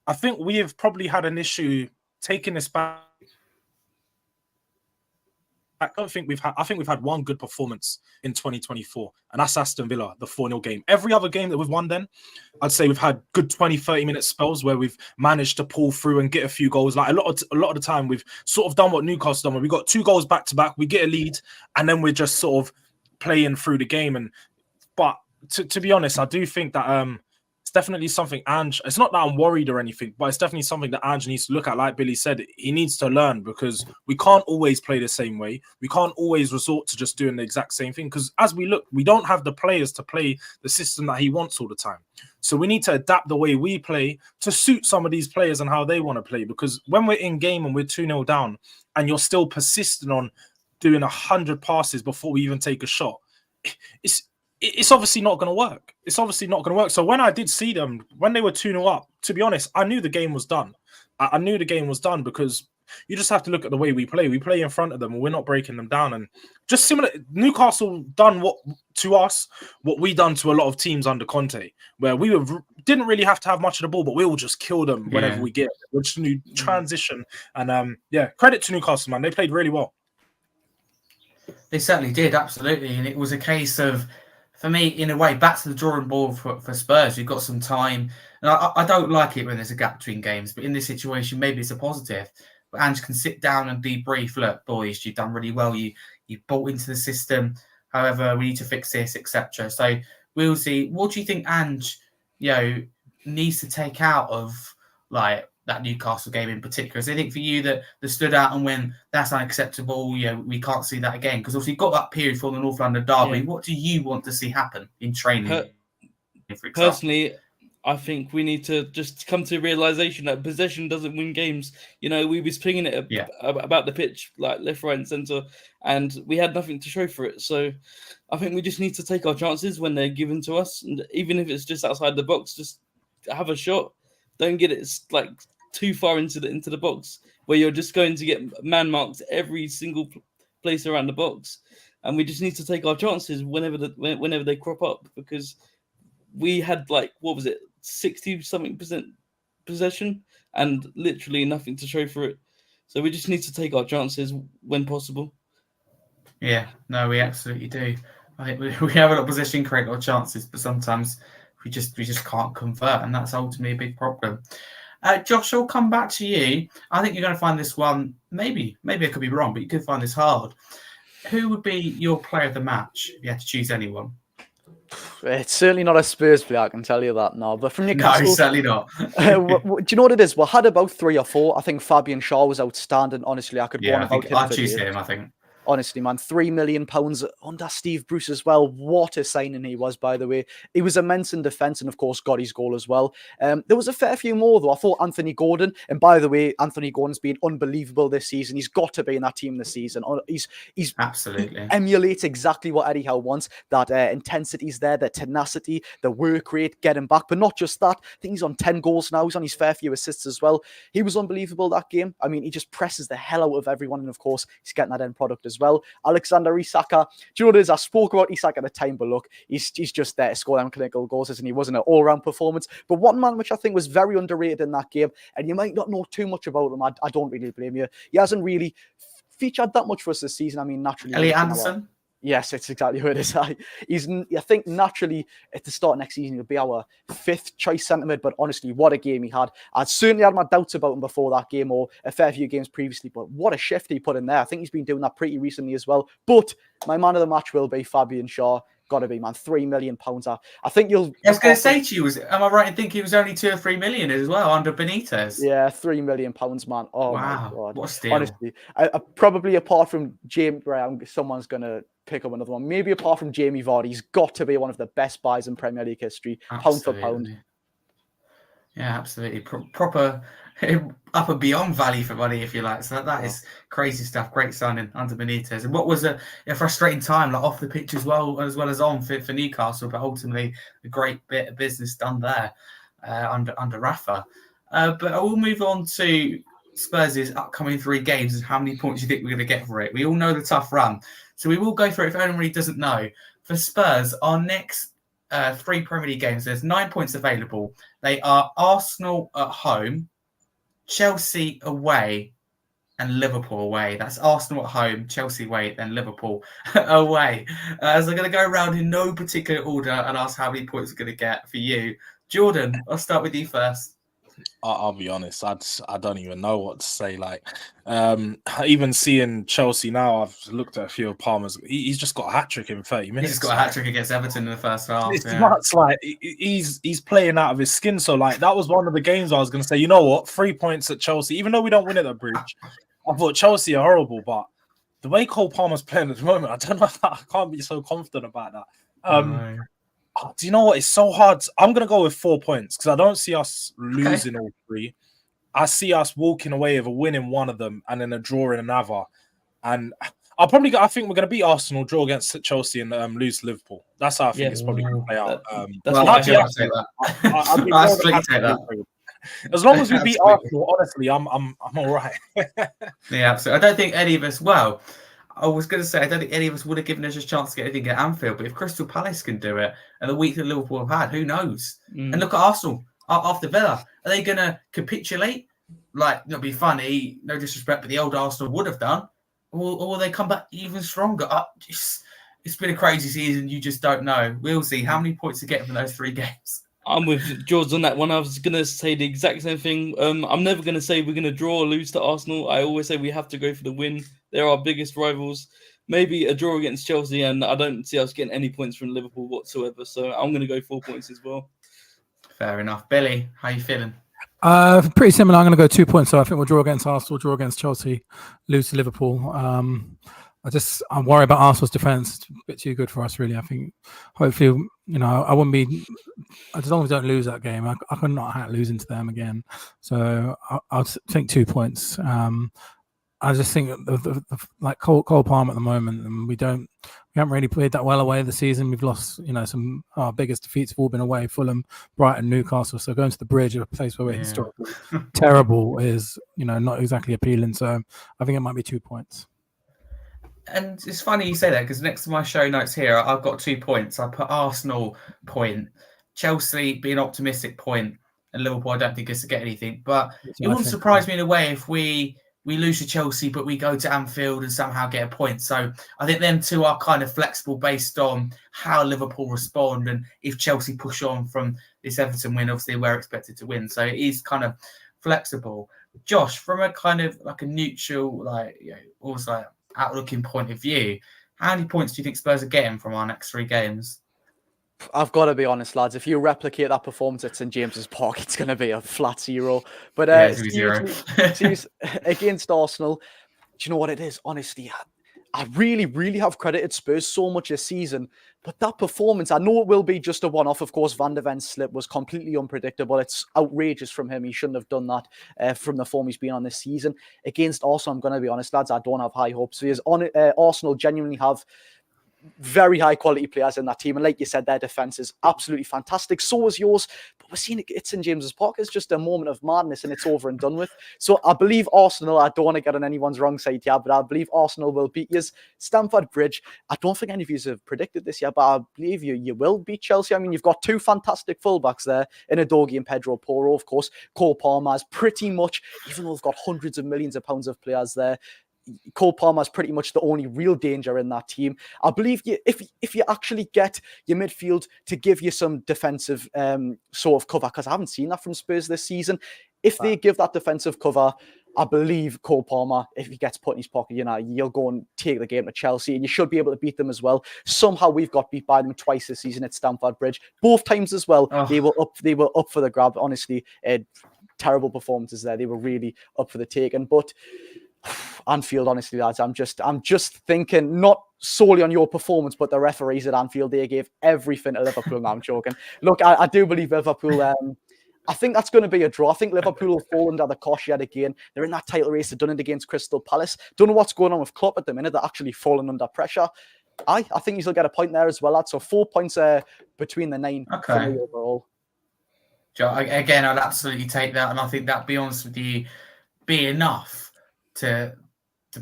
I think we have probably had an issue taking this back. I think we've had one good performance in 2024, and that's Aston Villa, the 4-0 game. Every other game that we've won then, I'd say we've had good 20-30 minute spells where we've managed to pull through and get a few goals. Like a lot of the time, we've sort of done what Newcastle done, where we got 2 goals back to back, we get a lead, and then we're just sort of playing through the game. But to be honest, I do think that it's definitely something Ange, it's not that I'm worried or anything, but it's definitely something that Ange needs to look at. Like Billy said, he needs to learn, because we can't always play the same way. We can't always resort to just doing the exact same thing, because as we look, we don't have the players to play the system that he wants all the time. So we need to adapt the way we play to suit some of these players and how they want to play, because when we're in game and we're 2-0 down and you're still persistent on doing 100 passes before we even take a shot, it's obviously not going to work. It's obviously not going to work. So when I did see them, when they were 2-0 up, to be honest, I knew the game was done. I knew the game was done, because you just have to look at the way we play. We play in front of them and we're not breaking them down. And just similar, Newcastle done what we done to a lot of teams under Conte, where we didn't really have to have much of the ball, but we will just kill them whenever we get it. We're just new transition. And credit to Newcastle, man. They played really well. They certainly did, absolutely. And it was a case of, for me, in a way, back to the drawing board for Spurs. You've got some time. And I don't like it when there's a gap between games, but in this situation, maybe it's a positive. But Ange can sit down and debrief. Look, boys, you've done really well. You bought into the system. However, we need to fix this, etc. So we'll see. What do you think Ange, needs to take out of that Newcastle game in particular? So I think for you that stood out and when that's unacceptable, we can't see that again. Because obviously you've got that period for the North London derby. Yeah. What do you want to see happen in training? Personally, I think we need to just come to a realization that possession doesn't win games. We was pinging it about the pitch, like left, right, and centre, and we had nothing to show for it. So I think we just need to take our chances when they're given to us, and even if it's just outside the box, just have a shot. Don't get it too far into the box where you're just going to get man marked every single place around the box, and we just need to take our chances whenever they crop up, because we had 60-something% possession and literally nothing to show for it. So we just need to take our chances when possible. Yeah, no, we absolutely do. I think we have a lot of possession, create a lot of chances, but sometimes we just can't convert, and that's ultimately a big problem. Josh, I'll come back to you. I think you're going to find this one, maybe I could be wrong, but you could find this hard. Who would be your player of the match if you had to choose anyone? It's certainly not a Spurs player, I can tell you that now. But from Newcastle, no, certainly not. Do you know what it is? We had about 3 or 4. I think Fabian Shaw was outstanding. Honestly, I could go on about him. I'd choose him, I think. Honestly, man, £3 million under Steve Bruce as well. What a signing he was, by the way. He was immense in defence and, of course, got his goal as well. There was a fair few more, though. I thought Anthony Gordon, and by the way, Anthony Gordon's been unbelievable this season. He's got to be in that team this season. He's absolutely he emulates exactly what Eddie Howe wants. That intensity's there, the tenacity, the work rate, get him back. But not just that. I think he's on 10 goals now. He's on his fair few assists as well. He was unbelievable that game. I mean, he just presses the hell out of everyone. And, of course, he's getting that end product as well. Alexander Isak, do you know what it is? I spoke about Isak at the time, but look, he's just there to score them clinical goals, and he wasn't an all-round performance. But one man which I think was very underrated in that game, and you might not know too much about him, I don't really blame you. He hasn't really featured that much for us this season. I mean, naturally. Elliot Anderson? Yes, it's exactly who it is. I think naturally at the start of next season he'll be our 5th choice centre mid, but honestly, what a game he had. I'd certainly had my doubts about him before that game or a fair few games previously, but what a shift he put in there. I think he's been doing that pretty recently as well. But my man of the match will be Fabian Schär. Got to be, man. £3 million. I think you'll. I was going to say to you, am I right in thinking he was only 2 or 3 million as well under Benitez? Yeah, £3 million, man. Oh wow, my God. What a steal. Honestly, probably apart from James Brown, someone's going to pick up another one. Maybe apart from Jamie Vardy, he's got to be one of the best buys in Premier League history, pound for pound. Yeah, absolutely. Proper up and beyond value for money, if you like. So that is crazy stuff. Great signing under Benitez. And what was a frustrating time, like off the pitch as well as on for Newcastle, but ultimately a great bit of business done there under Rafa. But I will move on to Spurs' upcoming 3 games and how many points you think we're going to get for it. We all know the tough run. So we will go through it if anyone really doesn't know. For Spurs, our next 3 Premier League games, there's 9 points available. They are Arsenal at home, Chelsea away, and Liverpool away. That's Arsenal at home, Chelsea away, then Liverpool away. So I'm going to go around in no particular order and ask how many points we're going to get for you. Jordan, I'll start with you first. I'll be honest, I don't even know what to say. Like, even seeing Chelsea now, I've looked at a few of Palmer's. He's just got a hat trick in 30 minutes. He's just got a hat trick against Everton in the first half. It's nuts. Like, he's playing out of his skin. So, like, that was one of the games I was going to say, you know what, 3 points at Chelsea, even though we don't win at the Bridge. I thought Chelsea are horrible, but the way Cole Palmer's playing at the moment, I don't know. I can't be so confident about that. Do you know what? It's so hard. I'm going to go with 4 points because I don't see us losing all 3. I see us walking away with a win in one of them and then a draw in another. And I think we're going to beat Arsenal, draw against Chelsea, and lose to Liverpool. That's how I think it's probably going to play out. I'll take that. As long as we beat Arsenal, honestly, I'm all right. Yeah, absolutely. I don't think any of us. Well, I was going to say, I don't think any of us would have given us a chance to get anything at Anfield. But if Crystal Palace can do it, and the week that Liverpool have had, who knows? And look at Arsenal after Villa. Are they going to capitulate? Like, it'll be funny, no disrespect, but the old Arsenal would have done. Or will they come back even stronger? It's been a crazy season. You just don't know. We'll see. How many points to get from those 3 games? I'm with George on that one. I was going to say the exact same thing. I'm never going to say we're going to draw or lose to Arsenal. I always say we have to go for the win. They're our biggest rivals. Maybe a draw against Chelsea, and I don't see us getting any points from Liverpool whatsoever. So I'm going to go 4 points as well. Fair enough. Billy, how are you feeling? Pretty similar. I'm going to go 2 points. So I think we'll draw against Arsenal, draw against Chelsea, lose to Liverpool. I'm worried about Arsenal's defence. It's a bit too good for us, really. I think hopefully, I wouldn't be, as long as we don't lose that game, I could not have losing to them again. So I'll think 2 points. I just think like Cole Palmer at the moment, and we haven't really played that well away this season. We've lost, some our biggest defeats have all been away: Fulham, Brighton, Newcastle. So going to the Bridge, a place where we're historically terrible, is not exactly appealing. So I think it might be 2 points. And it's funny you say that because next to my show notes here, I've got 2 points. I put Arsenal point, Chelsea being optimistic point, and Liverpool I don't think is to get anything. But it wouldn't surprise me in a way if we lose to Chelsea, but we go to Anfield and somehow get a point. So I think them two are kind of flexible based on how Liverpool respond. And if Chelsea push on from this Everton win, obviously we're expected to win. So it is kind of flexible. Josh, from a kind of like a neutral, almost like outlooking point of view, how many points do you think Spurs are getting from our next 3 games? I've got to be honest, lads. If you replicate that performance at St James's Park, it's going to be a flat 0. But seriously, against Arsenal, do you know what it is? Honestly, I really, really have credited Spurs so much this season. But that performance, I know it will be just a one-off. Of course, Van de Ven's slip was completely unpredictable. It's outrageous from him. He shouldn't have done that from the form he's been on this season. Against Arsenal, I'm going to be honest, lads, I don't have high hopes. Because Arsenal genuinely have very high quality players in that team, and like you said, their defense is absolutely fantastic. So is yours, but we're seeing it at St James's Park. It's just a moment of madness and it's over and done with. So I believe Arsenal, I don't want to get on anyone's wrong side here, but I believe Arsenal will beat you. Stamford Bridge, I don't think any of you have predicted this yet, but I believe you will beat Chelsea. I mean, you've got 2 fantastic fullbacks there in Udogie and Pedro Porro. Of course, Cole Palmer is pretty much, even though they've got hundreds of millions of pounds of players there, Cole Palmer is pretty much the only real danger in that team. I believe if you actually get your midfield to give you some defensive sort of cover, because I haven't seen that from Spurs this season. If they give that defensive cover, I believe Cole Palmer, if he gets put in his pocket, you'll go and take the game to Chelsea, and you should be able to beat them as well. Somehow we've got beat by them twice this season at Stamford Bridge, both times as well. Oh. They were up for the grab. Honestly, terrible performances there. They were really up for the taking. But Anfield, honestly, lads, I'm just thinking not solely on your performance, but the referees at Anfield. They gave everything to Liverpool. No, I'm joking. Look, I do believe Liverpool. I think that's going to be a draw. I think Liverpool will fall under the cosh yet again. They're in that title race. They've done it against Crystal Palace. Don't know what's going on with Klopp at the minute. They're actually falling under pressure. I think he'll get a point there as well, lad. So 4 points between the 9 for me overall. Again, I'd absolutely take that. And I think that, be honest with you, be enough to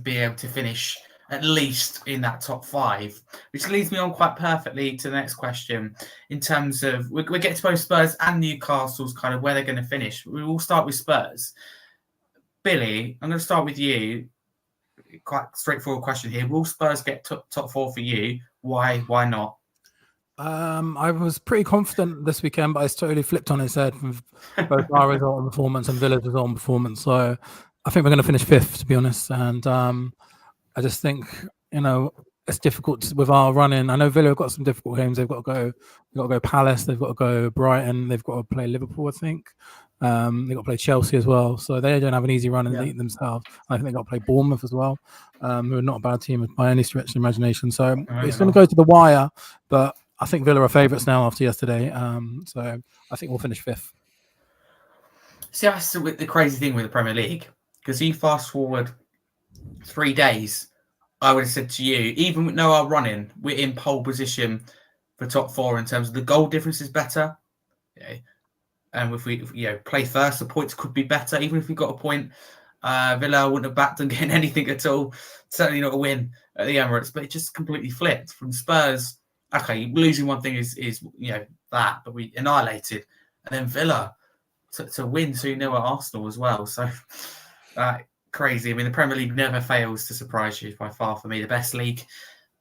be able to finish at least in that top 5, which leads me on quite perfectly to the next question. In terms of, we get to both Spurs and Newcastle's kind of where they're going to finish. We will start with Spurs. Billy, I'm going to start with you. Quite straightforward question here. Will Spurs get top 4 for you? Why not? I was pretty confident this weekend, but it's totally flipped on its head with both our result and performance and Villa's result and performance. So I think we're going to finish 5th, to be honest. And I just think, it's difficult with our running. I know Villa have got some difficult games. They've got to go Palace. They've got to go Brighton. They've got to play Liverpool, I think. They've got to play Chelsea as well. So they don't have an easy run and themselves. I think they've got to play Bournemouth as well, who are not a bad team by any stretch of the imagination. So it's going to go to the wire. But I think Villa are favourites now after yesterday. So I think we'll finish 5th. See, that's the crazy thing with the Premier League. Because you fast forward 3 days, I would have said to you, even with no our running, we're in pole position for top 4 in terms of the goal difference is better. Okay. And if we play first, the points could be better. Even if we got a point, Villa wouldn't have backed on getting anything at all. Certainly not a win at the Emirates, but it just completely flipped. From Spurs, okay, losing one thing is that, but we annihilated. And then Villa to win 2-0 at Arsenal as well. So crazy. I mean, the Premier League never fails to surprise you, by far for me. The best league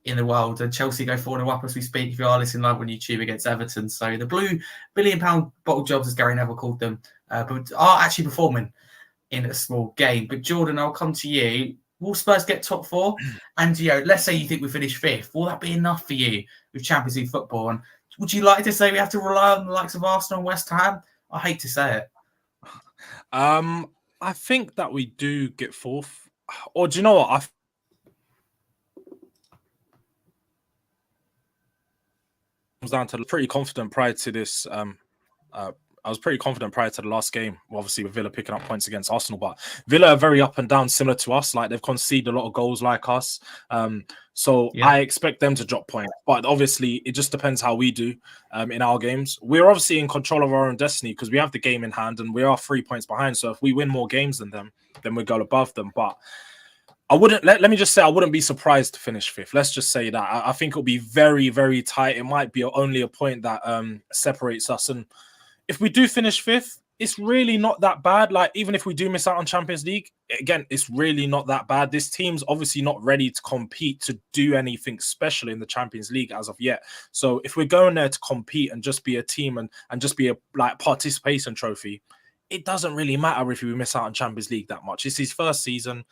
in the world. And Chelsea go 4-0 up as we speak, if you are listening live on YouTube, against Everton. So the blue £1 billion bottle jobs, as Gary Neville called them, but are actually performing in a small game. But Jordan, I'll come to you. Will Spurs get top 4? And let's say you think we finish 5th. Will that be enough for you with Champions League football? And would you like to say we have to rely on the likes of Arsenal and West Ham? I hate to say it. I think that we do get 4th. Or do you know what? I was down to pretty confident prior to this. I was pretty confident prior to the last game, obviously with Villa picking up points against Arsenal. But Villa are very up and down, similar to us. Like, they've conceded a lot of goals like us. I expect them to drop points. But obviously, it just depends how we do in our games. We're obviously in control of our own destiny because we have the game in hand and we are 3 points behind. So if we win more games than them, then we go above them. But I wouldn't let me just say I wouldn't be surprised to finish 5th. Let's just say that. I think it'll be very, very tight. It might be only a point that separates us. And if we do finish 5th, it's really not that bad. Like, even if we do miss out on Champions League, again, it's really not that bad. This team's obviously not ready to compete, to do anything special in the Champions League as of yet. So if we're going there to compete and just be a team and just be a participation trophy, it doesn't really matter if we miss out on Champions League that much. It's his first season.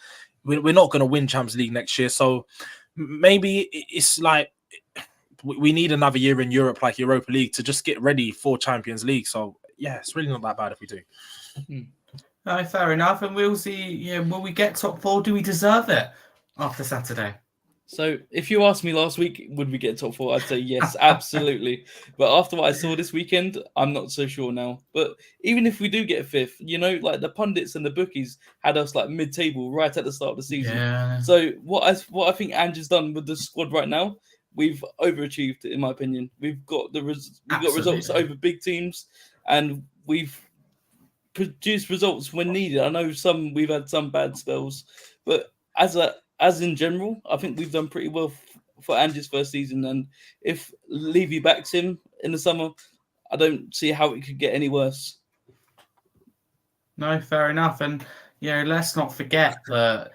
We're not going to win Champions League next year. So maybe it's like we need another year in Europe, like Europa League, to just get ready for Champions League. So yeah, it's really not that bad if we do. No, fair enough. And we'll see. Will we get top 4? Do we deserve it after Saturday? So if you asked me last week, would we get top 4? I'd say yes, absolutely. But after what I saw this weekend, I'm not so sure now. But even if we do get 5th, like the pundits and the bookies had us like mid-table right at the start of the season. Yeah. So what I think Ange has done with the squad right now, we've overachieved, in my opinion. We've got got results over big teams, and we've produced results when needed. I know we've had some bad spells, but as in general, I think we've done pretty well for Ange's first season. And if Levy backs him in the summer, I don't see how it could get any worse. No, fair enough. And let's not forget that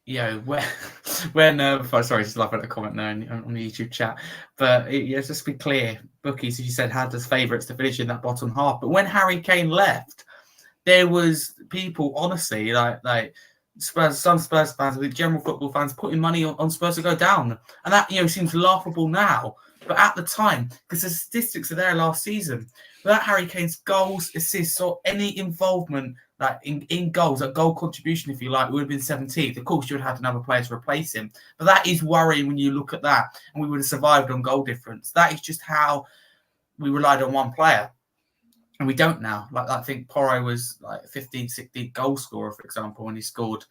sorry, just laughing at a comment now on the YouTube chat, but just to be clear, bookies, as you said, had as favourites to finish in that bottom half. But when Harry Kane left, there was people, honestly, like Spurs, some Spurs fans, the general football fans, putting money on Spurs to go down, and that seems laughable now. But at the time, because the statistics are there last season, without Harry Kane's goals, assists, or any involvement like in goals, a goal contribution, if you like, would have been 17th. Of course, you would have had another player to replace him. But that is worrying when you look at that, and we would have survived on goal difference. That is just how we relied on one player. And we don't now. Like I think Porro was like 15th, 16th goal scorer, for example, when he scored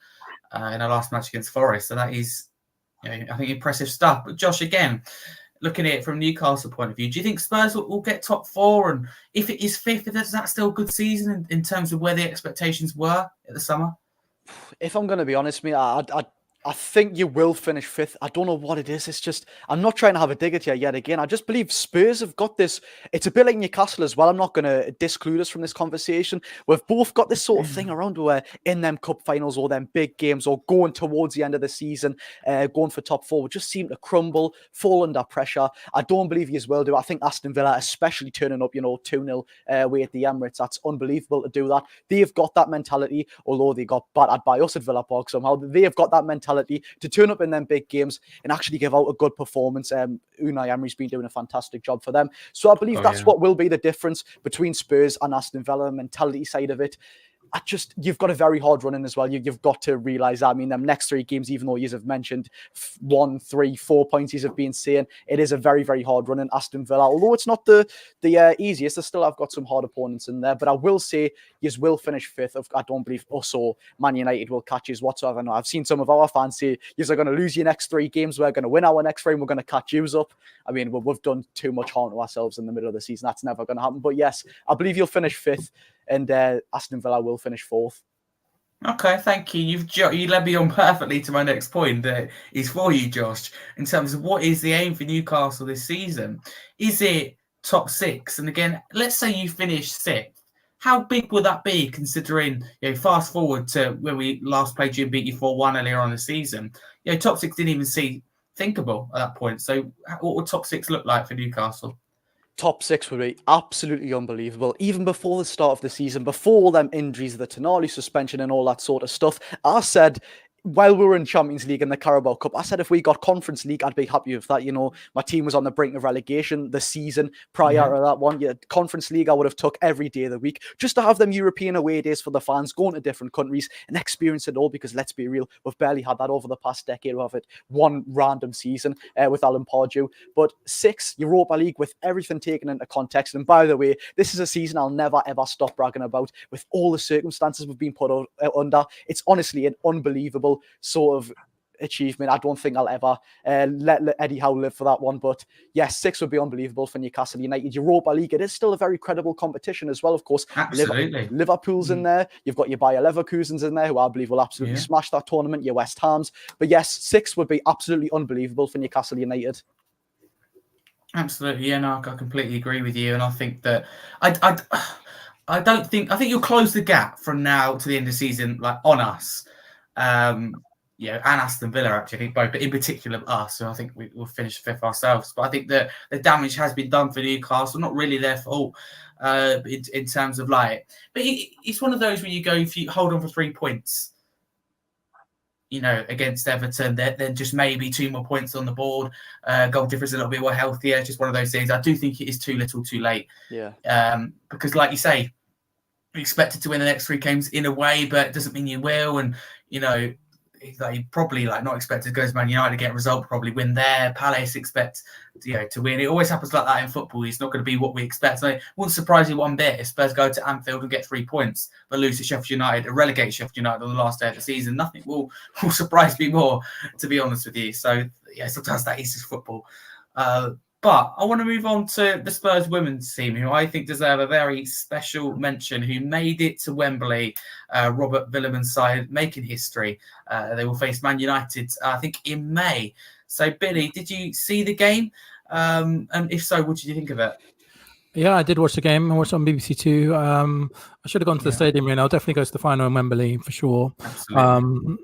in our last match against Forest. So that is, I think, impressive stuff. But Josh, again, looking at it from Newcastle point of view, do you think Spurs will get top four? And if it is fifth, is that still a good season in terms of where the expectations were at the summer? If I'm going to be honest, mate, I think you will finish fifth. I don't know what it is. It's just, I'm not trying to have a dig at you yet again. I just believe Spurs have got this. It's a bit like Newcastle as well. I'm not going to disclude us from this conversation. We've both got this sort of thing around where in them cup finals or them big games or going towards the end of the season, going for top four, we just seem to crumble, fall under pressure. I don't believe you will do. I think Aston Villa, especially turning up, 2-0 away at the Emirates, that's unbelievable to do that. They've got that mentality, although they got battered by us at Villa Park somehow. They have got that mentality to turn up in them big games and actually give out a good performance. Unai Emery's been doing a fantastic job for them. So I believe that's what will be the difference between Spurs and Aston Villa, mentality side of it. You've got a very hard run in as well. You've got to realise that. I mean, them next three games, even though you have mentioned 1, 3, 4 points you have been saying, it is a very, very hard run in Aston Villa. Although it's not the easiest, I still have got some hard opponents in there. But I will say, you will finish fifth. I don't believe us or Man United will catch you whatsoever. No, I've seen some of our fans say, you're going to lose your next 3 games. We're going to win our next 3 and we're going to catch yous up. I mean, we've done too much harm to ourselves in the middle of the season. That's never going to happen. But yes, I believe you'll finish fifth. And Aston Villa will finish fourth. Okay, thank you. You led me on perfectly to my next point that is for you, Josh, in terms of what is the aim for Newcastle this season. Is it top 6? And again, let's say you finish 6th. How big would that be considering, fast forward to when we last played you and beat you 4-1 earlier on the season? Top 6 didn't even seem thinkable at that point. So what would top 6 look like for Newcastle? Top 6 would be absolutely unbelievable. Even before the start of the season, before all them injuries, the Tonali suspension and all that sort of stuff, I said, while we were in Champions League and the Carabao Cup, I said if we got Conference League, I'd be happy with that. My team was on the brink of relegation the season prior to that one. Conference League, I would have took every day of the week just to have them European away days for the fans, going to different countries and experience it all. Because let's be real, we've barely had that over the past decade of it. One random season with Alan Pardew. But 6, Europa League with everything taken into context. And by the way, this is a season I'll never ever stop bragging about with all the circumstances we've been put under. It's honestly an unbelievable sort of achievement. I don't think I'll ever let Eddie Howe live for that one. But yes, 6 would be unbelievable for Newcastle United. Europa League, it is still a very credible competition as well, of course. Absolutely. Liverpool's in there. You've got your Bayer Leverkusen's in there, who I believe will absolutely smash that tournament, your West Ham's. But yes, 6 would be absolutely unbelievable for Newcastle United. Absolutely. I completely agree with you. And I think that I think you'll close the gap from now to the end of the season, like on us. And Aston Villa, actually, I think both, but in particular us. So I think we'll finish 5th ourselves. But I think that the damage has been done for Newcastle, not really their fault in terms of but it's one of those when you go, if you hold on for 3 points, against Everton, then just maybe 2 more points on the board. Goal difference a little bit more healthier. It's just one of those things. I do think it is too little, too late. Yeah. Because, like you say, we expected to win the next 3 games in a way, but it doesn't mean you will. And they probably not expect to go to Man United to get a result, probably win there. Palace expect to win. It always happens like that in football. It's not going to be what we expect. So it wouldn't surprise you one bit if Spurs go to Anfield and get 3 points, but lose to Sheffield United, or relegate Sheffield United on the last day of the season. Nothing will surprise me more, to be honest with you. So sometimes that is just football. But I want to move on to the Spurs women's team, who I think deserve a very special mention, who made it to Wembley, Robert Villeman's side, making history. They will face Man United, I think, in May. So, Billy, did you see the game? And if so, what did you think of it? Yeah, I did watch the game. I watched it on BBC Two. I should have gone to the Yeah. stadium. I'll definitely go to the final in Wembley for sure. Absolutely.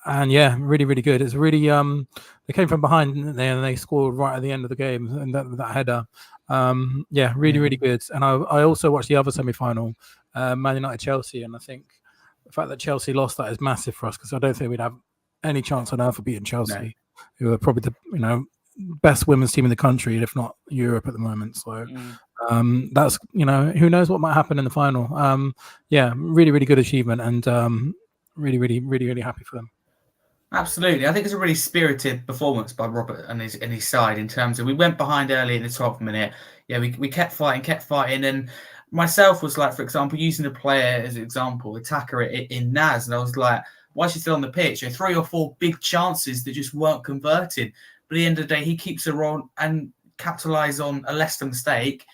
And yeah, really, really good. It's really they came from behind, didn't they, and they scored right at the end of the game, and that header. Yeah, really, really good. And I also watched the other semi-final, Man United Chelsea, and I think the fact that Chelsea lost that is massive for us, because I don't think we'd have any chance on earth of beating Chelsea, who are probably the best women's team in the country, if not Europe at the moment. So that's who knows what might happen in the final. Yeah, really, really good achievement, and really, really, really, really happy for them. Absolutely. I think it's a really spirited performance by Robert and his side, in terms of, we went behind early in the 12th minute. Yeah, we kept fighting. And myself was like, for example, using the player as an example, attacker in Naz. And I was like, why is she still on the pitch? 3 or 4 big chances that just weren't converted. But at the end of the day, he keeps her on and capitalize on a Leicester mistake,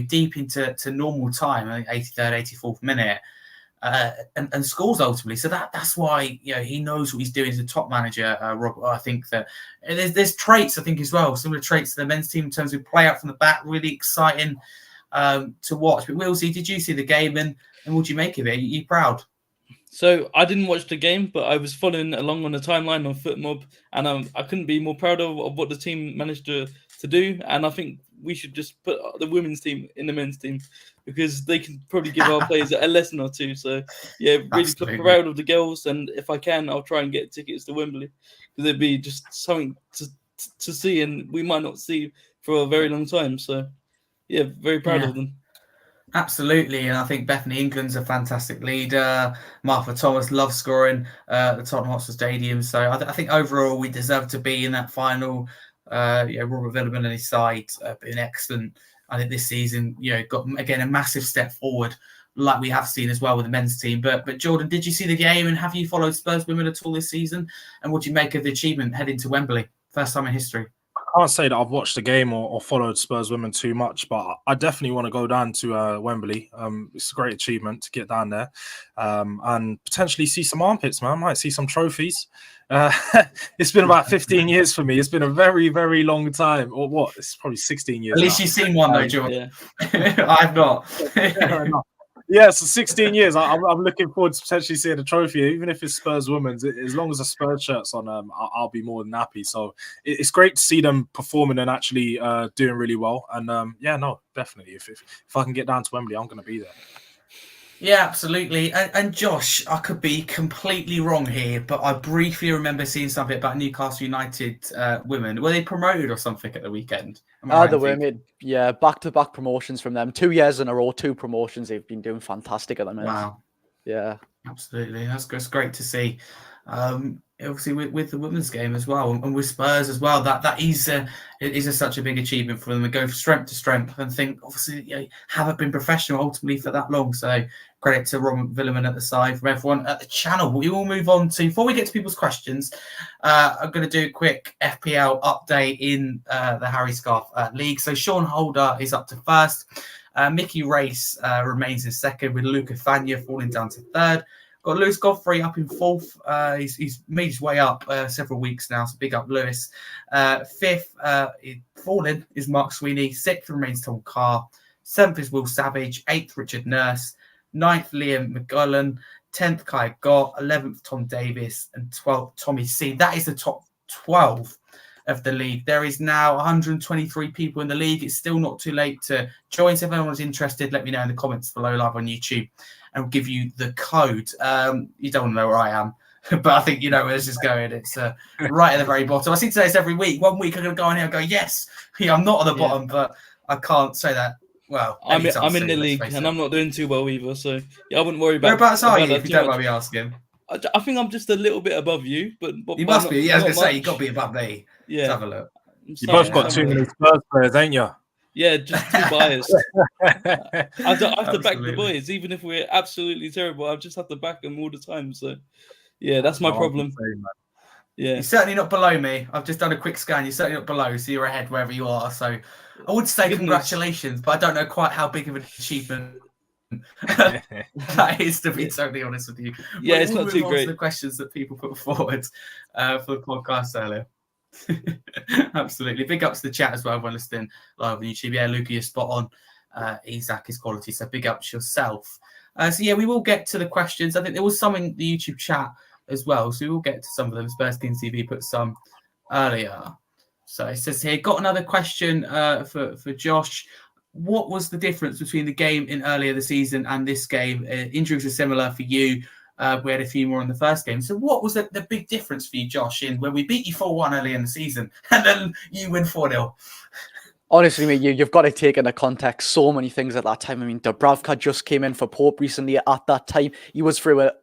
deep into normal time, I think 83rd, 84th minute. And scores ultimately. So that's why he knows what he's doing as a top manager, Rob. I think that there's traits, I think, as well, similar traits to the men's team in terms of play out from the back, really exciting to watch. But Wheelsy, did you see the game, and what do you make of it? Are you proud? So I didn't watch the game, but I was following along on the timeline on FootMob, and I couldn't be more proud of what the team managed to do. And I think we should just put the women's team in the men's team, because they can probably give our players a lesson or two. So yeah, really proud of the girls, and if I can, I'll try and get tickets to Wembley, because it'd be just something to see, and we might not see for a very long time. So yeah, very proud of them. Absolutely, and I think Bethany England's a fantastic leader. Martha Thomas loves scoring at the Tottenham Hotspur Stadium. So I think overall we deserve to be in that final. Robert Villeman and his side have been excellent. I think this season, got again a massive step forward, like we have seen as well with the men's team. But Jordan, did you see the game, and have you followed Spurs Women at all this season? And what do you make of the achievement heading to Wembley, first time in history? I can't say that I've watched the game or followed Spurs Women too much, but I definitely want to go down to Wembley. It's a great achievement to get down there and potentially see some armpits, man. I might see some trophies. It's been about 15 years for me. It's been a very, very long time. Or what? It's probably 16 years. At least you've seen one, though, Jordan. Yeah. I've not. Yeah, so 16 years. I'm looking forward to potentially seeing a trophy, even if it's Spurs Women's. As long as the Spurs shirt's on, I'll be more than happy. So it's great to see them performing and actually doing really well. And definitely. If I can get down to Wembley, I'm going to be there. Yeah, absolutely. And Josh, I could be completely wrong here, but I briefly remember seeing something about Newcastle United women. Were they promoted or something at the weekend? The women, yeah, back-to-back promotions from them. 2 years in a row, 2 promotions. They've been doing fantastic at the minute. Wow. Yeah. Absolutely. That's great to see. Obviously with the women's game as well, and with Spurs as well, that is such a big achievement for them. They go from strength to strength, and think obviously haven't been professional ultimately for that long. So credit to Robert Villeman at the side, from everyone at the channel. We will move on to, before we get to people's questions, I'm going to do a quick FPL update in the Harry Scarf League. So Sean Holder is up to first. Mickey Race remains in second, with Luca Fagna falling down to third. Got Lewis Godfrey up in fourth. He's made his way up several weeks now, so big up Lewis. Fifth, fallen, is Mark Sweeney. Sixth remains Tom Carr. Seventh is Will Savage. Eighth, Richard Nurse. Ninth, Liam McGullen. 10th, Kai Gott. 11th, Tom Davis. And 12th, Tommy C. That is the top 12 of the league. There is now 123 people in the league. It's still not too late to join. So if anyone's interested, let me know in the comments below, live on YouTube, and we'll give you the code. You don't want to know where I am, but I think you know where this is going. It's right at the very bottom. I seem to say this every week. One week I'm going to go in here and go, yes, I'm not at the bottom, but I can't say that. Well, I'm in the league, and I'm not doing too well either. So I wouldn't worry about. Whereabouts are you, if you don't mind me asking? I think I'm just a little bit above you, but you must be. Yeah, I was going to say, you've got to be above me. Yeah. Let's have a look. You both got too many Spurs players, ain't you? Yeah, just too biased. I have to back the boys, even if we're absolutely terrible. I just have to back them all the time. So, yeah, that's my problem. Yeah, you're certainly not below me. I've just done a quick scan. You're certainly not below, so you're ahead wherever you are. So, I would say congratulations, but I don't know quite how big of an achievement that is, to be totally honest with you. Yeah, it's not too great. To the questions that people put forward for the podcast earlier. Absolutely. Big ups to the chat as well when listening live on YouTube. Yeah, Luca, you're spot on. Isak is quality. So big up to yourself. So yeah, we will get to the questions. I think there was some in the YouTube chat as well, so we will get to some of them. Spurs King TV put some earlier. So it says here, got another question for Josh. What was the difference between the game in earlier the season and this game? Injuries are similar for you. We had a few more in the first game. So what was the big difference for you, Josh, in when we beat you 4-1 early in the season and then you win 4-0? Honestly, mate, you've got to take into context so many things at that time. I mean, Dubravka just came in for Pope recently. At that time, he was through a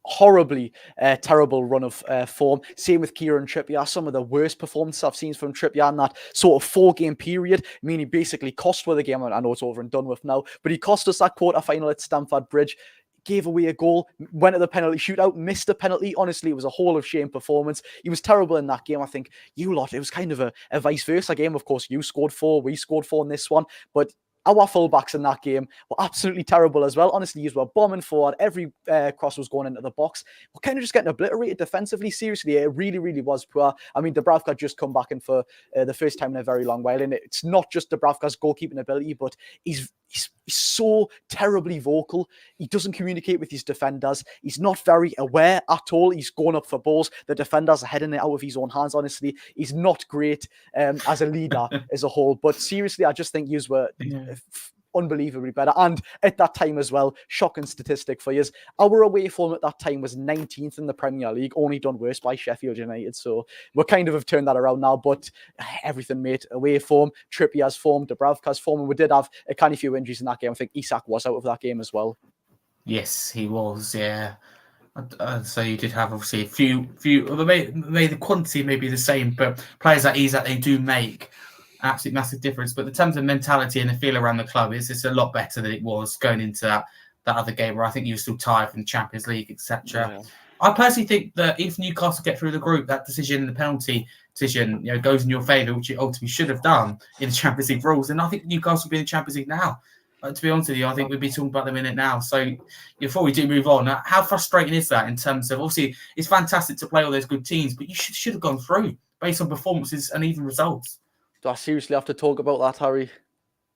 horribly terrible run of form. Same with Kieran Trippier. Some of the worst performances I've seen from Trippier in that sort of 4-game period. I mean, he basically cost us the game. I know it's over and done with now, but he cost us that quarter-final at Stamford Bridge. Gave away a goal, went to the penalty shootout, missed the penalty. Honestly, it was a hall of shame performance. He was terrible in that game. I think you lot, it was kind of a vice versa game. Of course, you scored 4, we scored 4 in this one, but our fullbacks in that game were absolutely terrible as well. Honestly, you were bombing forward. Every cross was going into the box. We're kind of just getting obliterated defensively. Seriously, it really, really was poor. I mean, Dubravka just come back in for the first time in a very long while. And it's not just Dubravka's goalkeeping ability, but he's so terribly vocal. He doesn't communicate with his defenders. He's not very aware at all. He's going up for balls. The defenders are heading it out of his own hands. Honestly, he's not great as a leader as a whole. But seriously, I just think you were unbelievably better. And at that time as well, shocking statistic for you, our away form at that time was 19th in the Premier League, only done worse by Sheffield United. So we kind of have turned that around now, but everything, mate, away form, Trippier's form, Dubravka's form, and we did have a kind of few injuries in that game. I think Isak was out of that game as well. Yes, he was, yeah. So you did have obviously a few maybe the quantity may be the same, but players like Isak, they do make absolute massive difference. But in terms of mentality and the feel around the club, it's a lot better than it was going into that other game where I think you were still tired from the Champions League, etc. Yeah. I personally think that if Newcastle get through the group, that decision, the penalty decision, goes in your favour, which it ultimately should have done in the Champions League rules. And I think Newcastle will be in the Champions League now. To be honest with you, I think we'd be talking about them in it now. So before we do move on, how frustrating is that in terms of, obviously, it's fantastic to play all those good teams, but you should have gone through based on performances and even results. Do I seriously have to talk about that, Harry?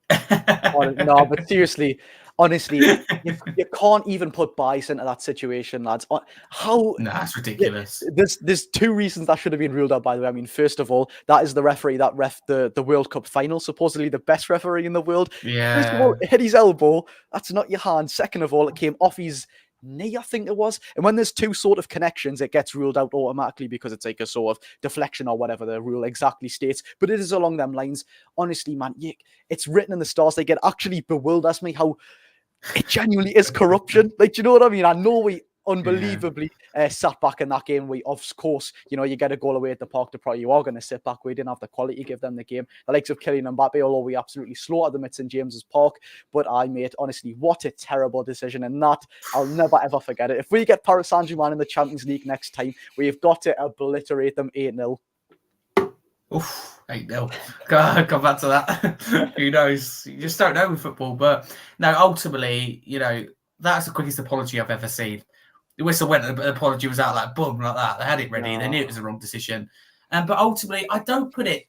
No, but seriously, honestly, you can't even put bias into that situation, lads. How? No, that's ridiculous. There's 2 reasons that should have been ruled out, by the way. I mean, first of all, that is the referee that ref the World Cup final, supposedly the best referee in the world. Yeah. First of all, it hit his elbow. That's not your hand. Second of all, it came off his knee, I think it was. And when there's 2 sort of connections, it gets ruled out automatically because it's like a sort of deflection or whatever the rule exactly states. But it is along them lines. Honestly, man, it's written in the stars. Like, it actually bewilders me how it genuinely is corruption. Like, do you know what I mean? I know we unbelievably sat back in that game. We, of course, you get a goal away at the Parc des Princes, you are going to sit back. We didn't have the quality to give them the game. The likes of Kylian Mbappe, although we absolutely slaughtered them at St James's Park. But mate, honestly, what a terrible decision. And that, I'll never, ever forget it. If we get Paris Saint-Germain in the Champions League next time, we've got to obliterate them 8-0. Oof, 8-0. Come back to that. Who knows? You just don't know with football. But no, ultimately, that's the quickest apology I've ever seen. The whistle went and the apology was out like boom, like that. They had it ready. No. They knew it was the wrong decision. But ultimately, I don't put it,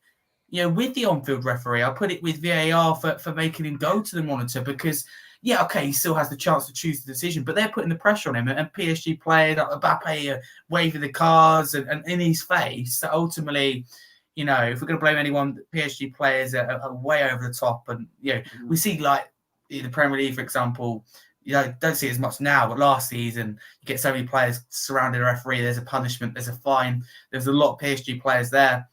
with the on-field referee. I put it with VAR for making him go to the monitor because, he still has the chance to choose the decision, but they're putting the pressure on him. And PSG players, like Mbappe, waving the cards and in his face. So ultimately, if we're going to blame anyone, PSG players are way over the top. And, we see like in the Premier League, for example, don't see it as much now, but last season, you get so many players surrounding a referee. There's a punishment, there's a fine. There's a lot of PSG players there.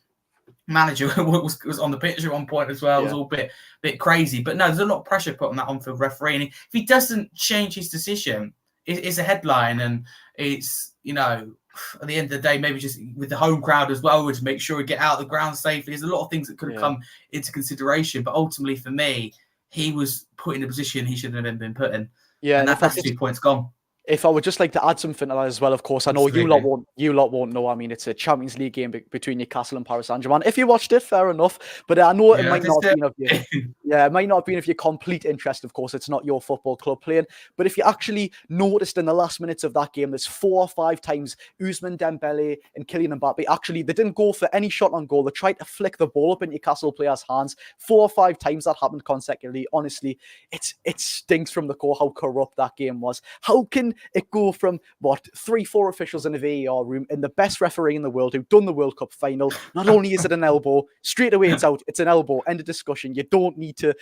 Manager was on the pitch at one point as well. It was all a bit crazy. But no, there's a lot of pressure put on that on-field referee. And if he doesn't change his decision, it's a headline. And it's, at the end of the day, maybe just with the home crowd as well, to make sure we get out of the ground safely. There's a lot of things that could have come into consideration. But ultimately, for me, he was put in a position he shouldn't have been put in. Yeah, and that's 2 points gone. If I would just like to add something to that as well, of course, I know you lot won't know. I mean, it's a Champions League game between Newcastle and Paris Saint-Germain. If you watched it, fair enough. But I know it might not have been of you. Yeah, it might not have been if your complete interest, of course, it's not your football club playing. But if you actually noticed in the last minutes of that game, there's 4 or 5 times Ousmane Dembele and Kylian Mbappe, actually, they didn't go for any shot on goal. They tried to flick the ball up in Newcastle players' hands. 4 or 5 times that happened consecutively. Honestly, it stinks from the core how corrupt that game was. How can it go from, 3-4 officials in a VAR room and the best referee in the world who've done the World Cup final? Not only is it an elbow, straight away it's out. It's an elbow. End of discussion. You don't need to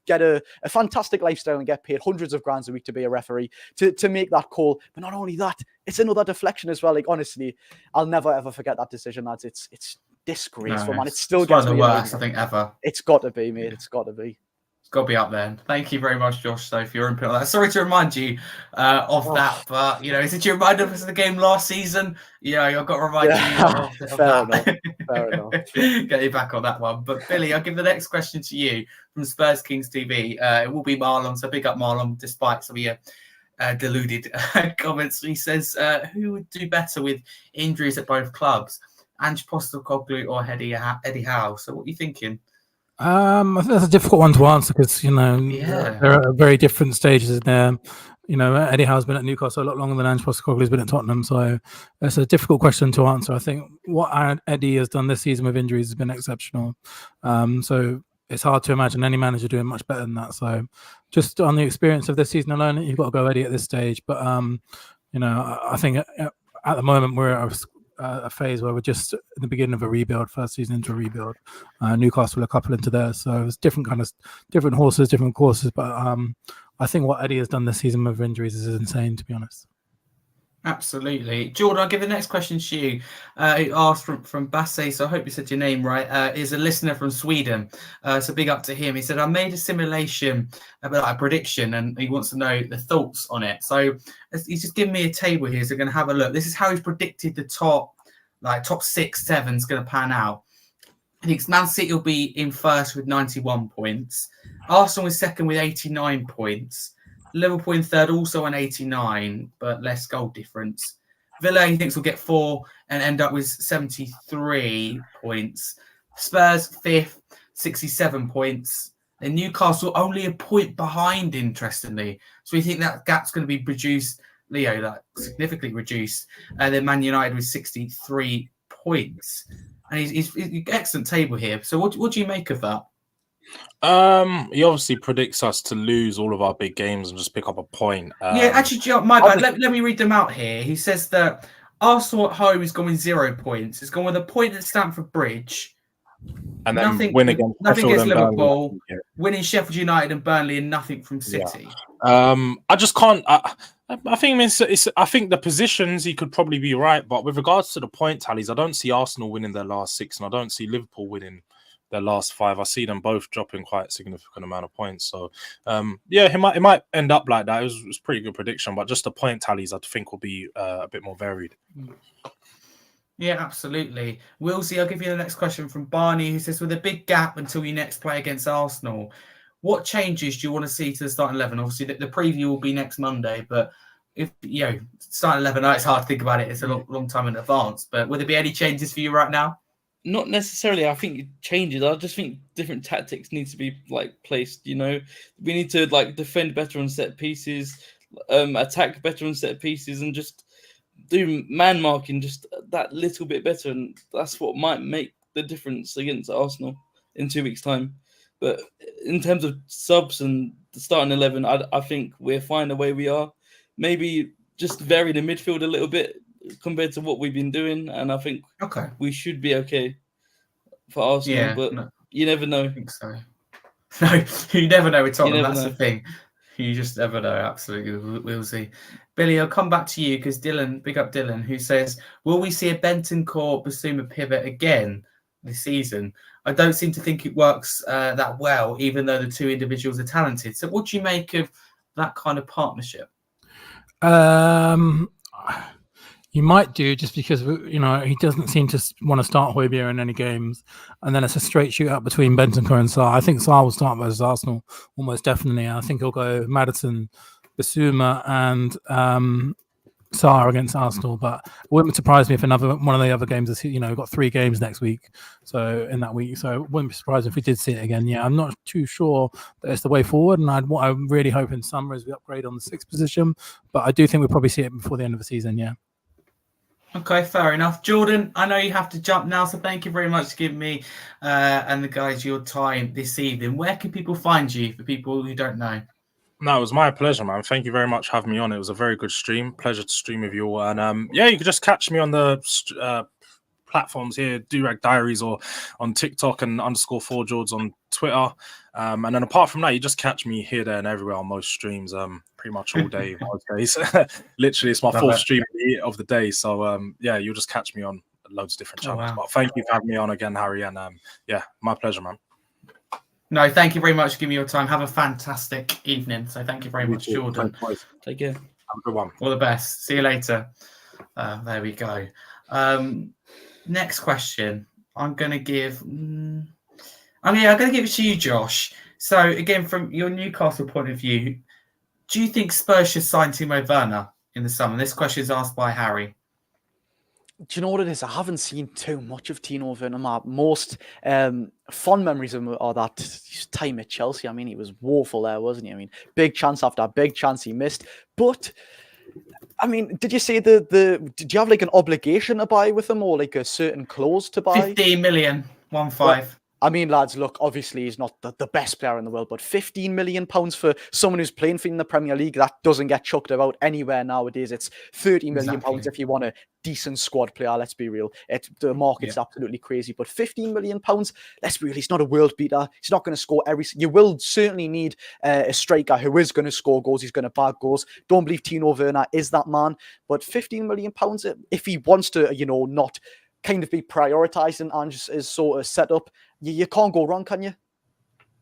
get a fantastic lifestyle and get paid hundreds of grand a week to be a referee to make that call. But not only that, it's another deflection as well. Like, honestly, I'll never ever forget that decision, lads. It's disgraceful, man. It still gets one of me the worst, I think, ever. It's got to be, mate. It's got to be. It's got to be up there. Thank you very much, Josh, though, for your input on that. Sorry to remind you of that, but, since you reminded us of the game last season, I've got to remind you of that. Fair enough. Get you back on that one. But, Billy, I'll give the next question to you from Spurs Kings TV. It will be Marlon, so big up Marlon, despite some of your deluded comments. He says, who would do better with injuries at both clubs? Ange Postecoglou or Eddie Howe? So what are you thinking? I think that's a difficult one to answer because they're at very different stages there. Eddie Howe's been at Newcastle a lot longer than Ange Postecoglou's been at Tottenham, so it's a difficult question to answer. I think what Eddie has done this season with injuries has been exceptional. So it's hard to imagine any manager doing much better than that. So just on the experience of this season alone, you've got to go Eddie at this stage. But I think at the moment we're at a phase where we're just at the beginning of a rebuild, first season into a rebuild. Newcastle a couple into there, so it's different horses, different courses. But I think what Eddie has done this season with injuries is insane, to be honest. Absolutely. Jordan, I'll give the next question to you. It asked from Basse, so I hope you said your name right, is a listener from Sweden. So big up to him. He said, I made a simulation about a prediction and he wants to know the thoughts on it. So he's just given me a table here, so we're going to have a look. This is how he's predicted the top 6, 7 is going to pan out. He thinks Man City will be in first with 91 points. Arsenal is second with 89 points. Liverpool in third, also on 89, but less goal difference. Villa, he thinks, will get 4 and end up with 73 points. Spurs, 5th, 67 points. And Newcastle only a point behind, interestingly. So we think that gap's going to be reduced, significantly reduced. And then Man United with 63 points. And he's excellent table here. So what do you make of that? He obviously predicts us to lose all of our big games and just pick up a point. My bad. Let me read them out here. He says that Arsenal at home is going with 0 points. It's going with a point at Stamford Bridge. And then win against Liverpool, winning Sheffield United and Burnley, and nothing from City. Yeah. I just can't. I think I think the positions he could probably be right, but with regards to the point tallies, I don't see Arsenal winning their last 6, and I don't see Liverpool winning their last 5. I see them both dropping quite a significant amount of points. So, it might end up like that. It was a pretty good prediction, but just the point tallies, I think, will be a bit more varied. Yeah, absolutely. Wheelsy, I'll give you the next question from Barney, who says, with a big gap until you next play against Arsenal, what changes do you want to see to the starting 11? Obviously, the preview will be next Monday, but if starting 11, it's hard to think about it. It's a long time in advance. But would there be any changes for you right now? Not necessarily. I think it changes. I just think different tactics need to be placed. We need to defend better on set pieces, attack better on set pieces, and just do man marking just that little bit better. And that's what might make the difference against Arsenal in 2 weeks' time. But in terms of subs and the starting 11, I think we're fine the way we are. Maybe just vary the midfield a little bit compared to what we've been doing, and I think we should be okay for Arsenal. But you never know. I think so. No, you never know with Tottenham. That's the thing. You just never know. Absolutely, we'll see. Billy, I'll come back to you because Dylan, big up Dylan, who says, will we see a Bentancur Basuma pivot again this season? I don't seem to think it works that well, even though the two individuals are talented. So what do you make of that kind of partnership? You might do, just because he doesn't seem to want to start Højbjerg in any games, and then it's a straight shootout between Bentancur and Sarr. I think Sarr will start versus Arsenal almost definitely. I think he'll go Maddison, Basuma, and Sarr against Arsenal, but it wouldn't surprise me if another one of the other games is, we've got 3 games next week. So in that week, so it wouldn't be surprised if we did see it again. Yeah, I'm not too sure that it's the way forward, and what I'm really hoping summer is we upgrade on the 6th position, but I do think we'll probably see it before the end of the season. Yeah. Okay, fair enough. Jordan, I know you have to jump now, so thank you very much for giving me and the guys your time this evening. Where can people find you for people who don't know? No, it was my pleasure, man. Thank you very much for having me on. It was a very good stream. Pleasure to stream with you all. And yeah, you can just catch me on the platforms here, Durag Diaries, or on TikTok and _4George on Twitter. And then apart from that, you just catch me here, there, and everywhere on most streams, pretty much all day, most days. Literally, it's my fourth stream of the day. So yeah, you'll just catch me on loads of different channels. Wow. But thank you for having me on again, Harry. And yeah, my pleasure, man. No, thank you very much for giving me your time. Have a fantastic evening. So thank you very much, Jordan. Take care. Have a good one. All the best. See you later. There we go. Next question. I'm going to give it to you, Josh. So again, from your Newcastle point of view, do you think Spurs should sign Timo Werner in the summer? This question is asked by Harry. Do you know what it is? I haven't seen too much of Timo Werner. My most fond memories of him are that time at Chelsea. I mean, he was woeful there, wasn't he? I mean, big chance after big chance he missed. But, I mean, did you say did you have like an obligation to buy with him, or like a certain clause to buy? 15 million, 1.5. Well, I mean, lads, look, obviously he's not the best player in the world, but £15 million for someone who's playing for you in the Premier League, that doesn't get chucked about anywhere nowadays. It's £30 million if you want a decent squad player, let's be real. The market's absolutely crazy, but £15 million, let's be real, he's not a world beater. He's not going to score You will certainly need a striker who is going to score goals. He's going to bag goals. Don't believe Timo Werner is that man, but £15 million, if he wants to, not kind of be prioritised and just is sort of set up, you can't go wrong, can you?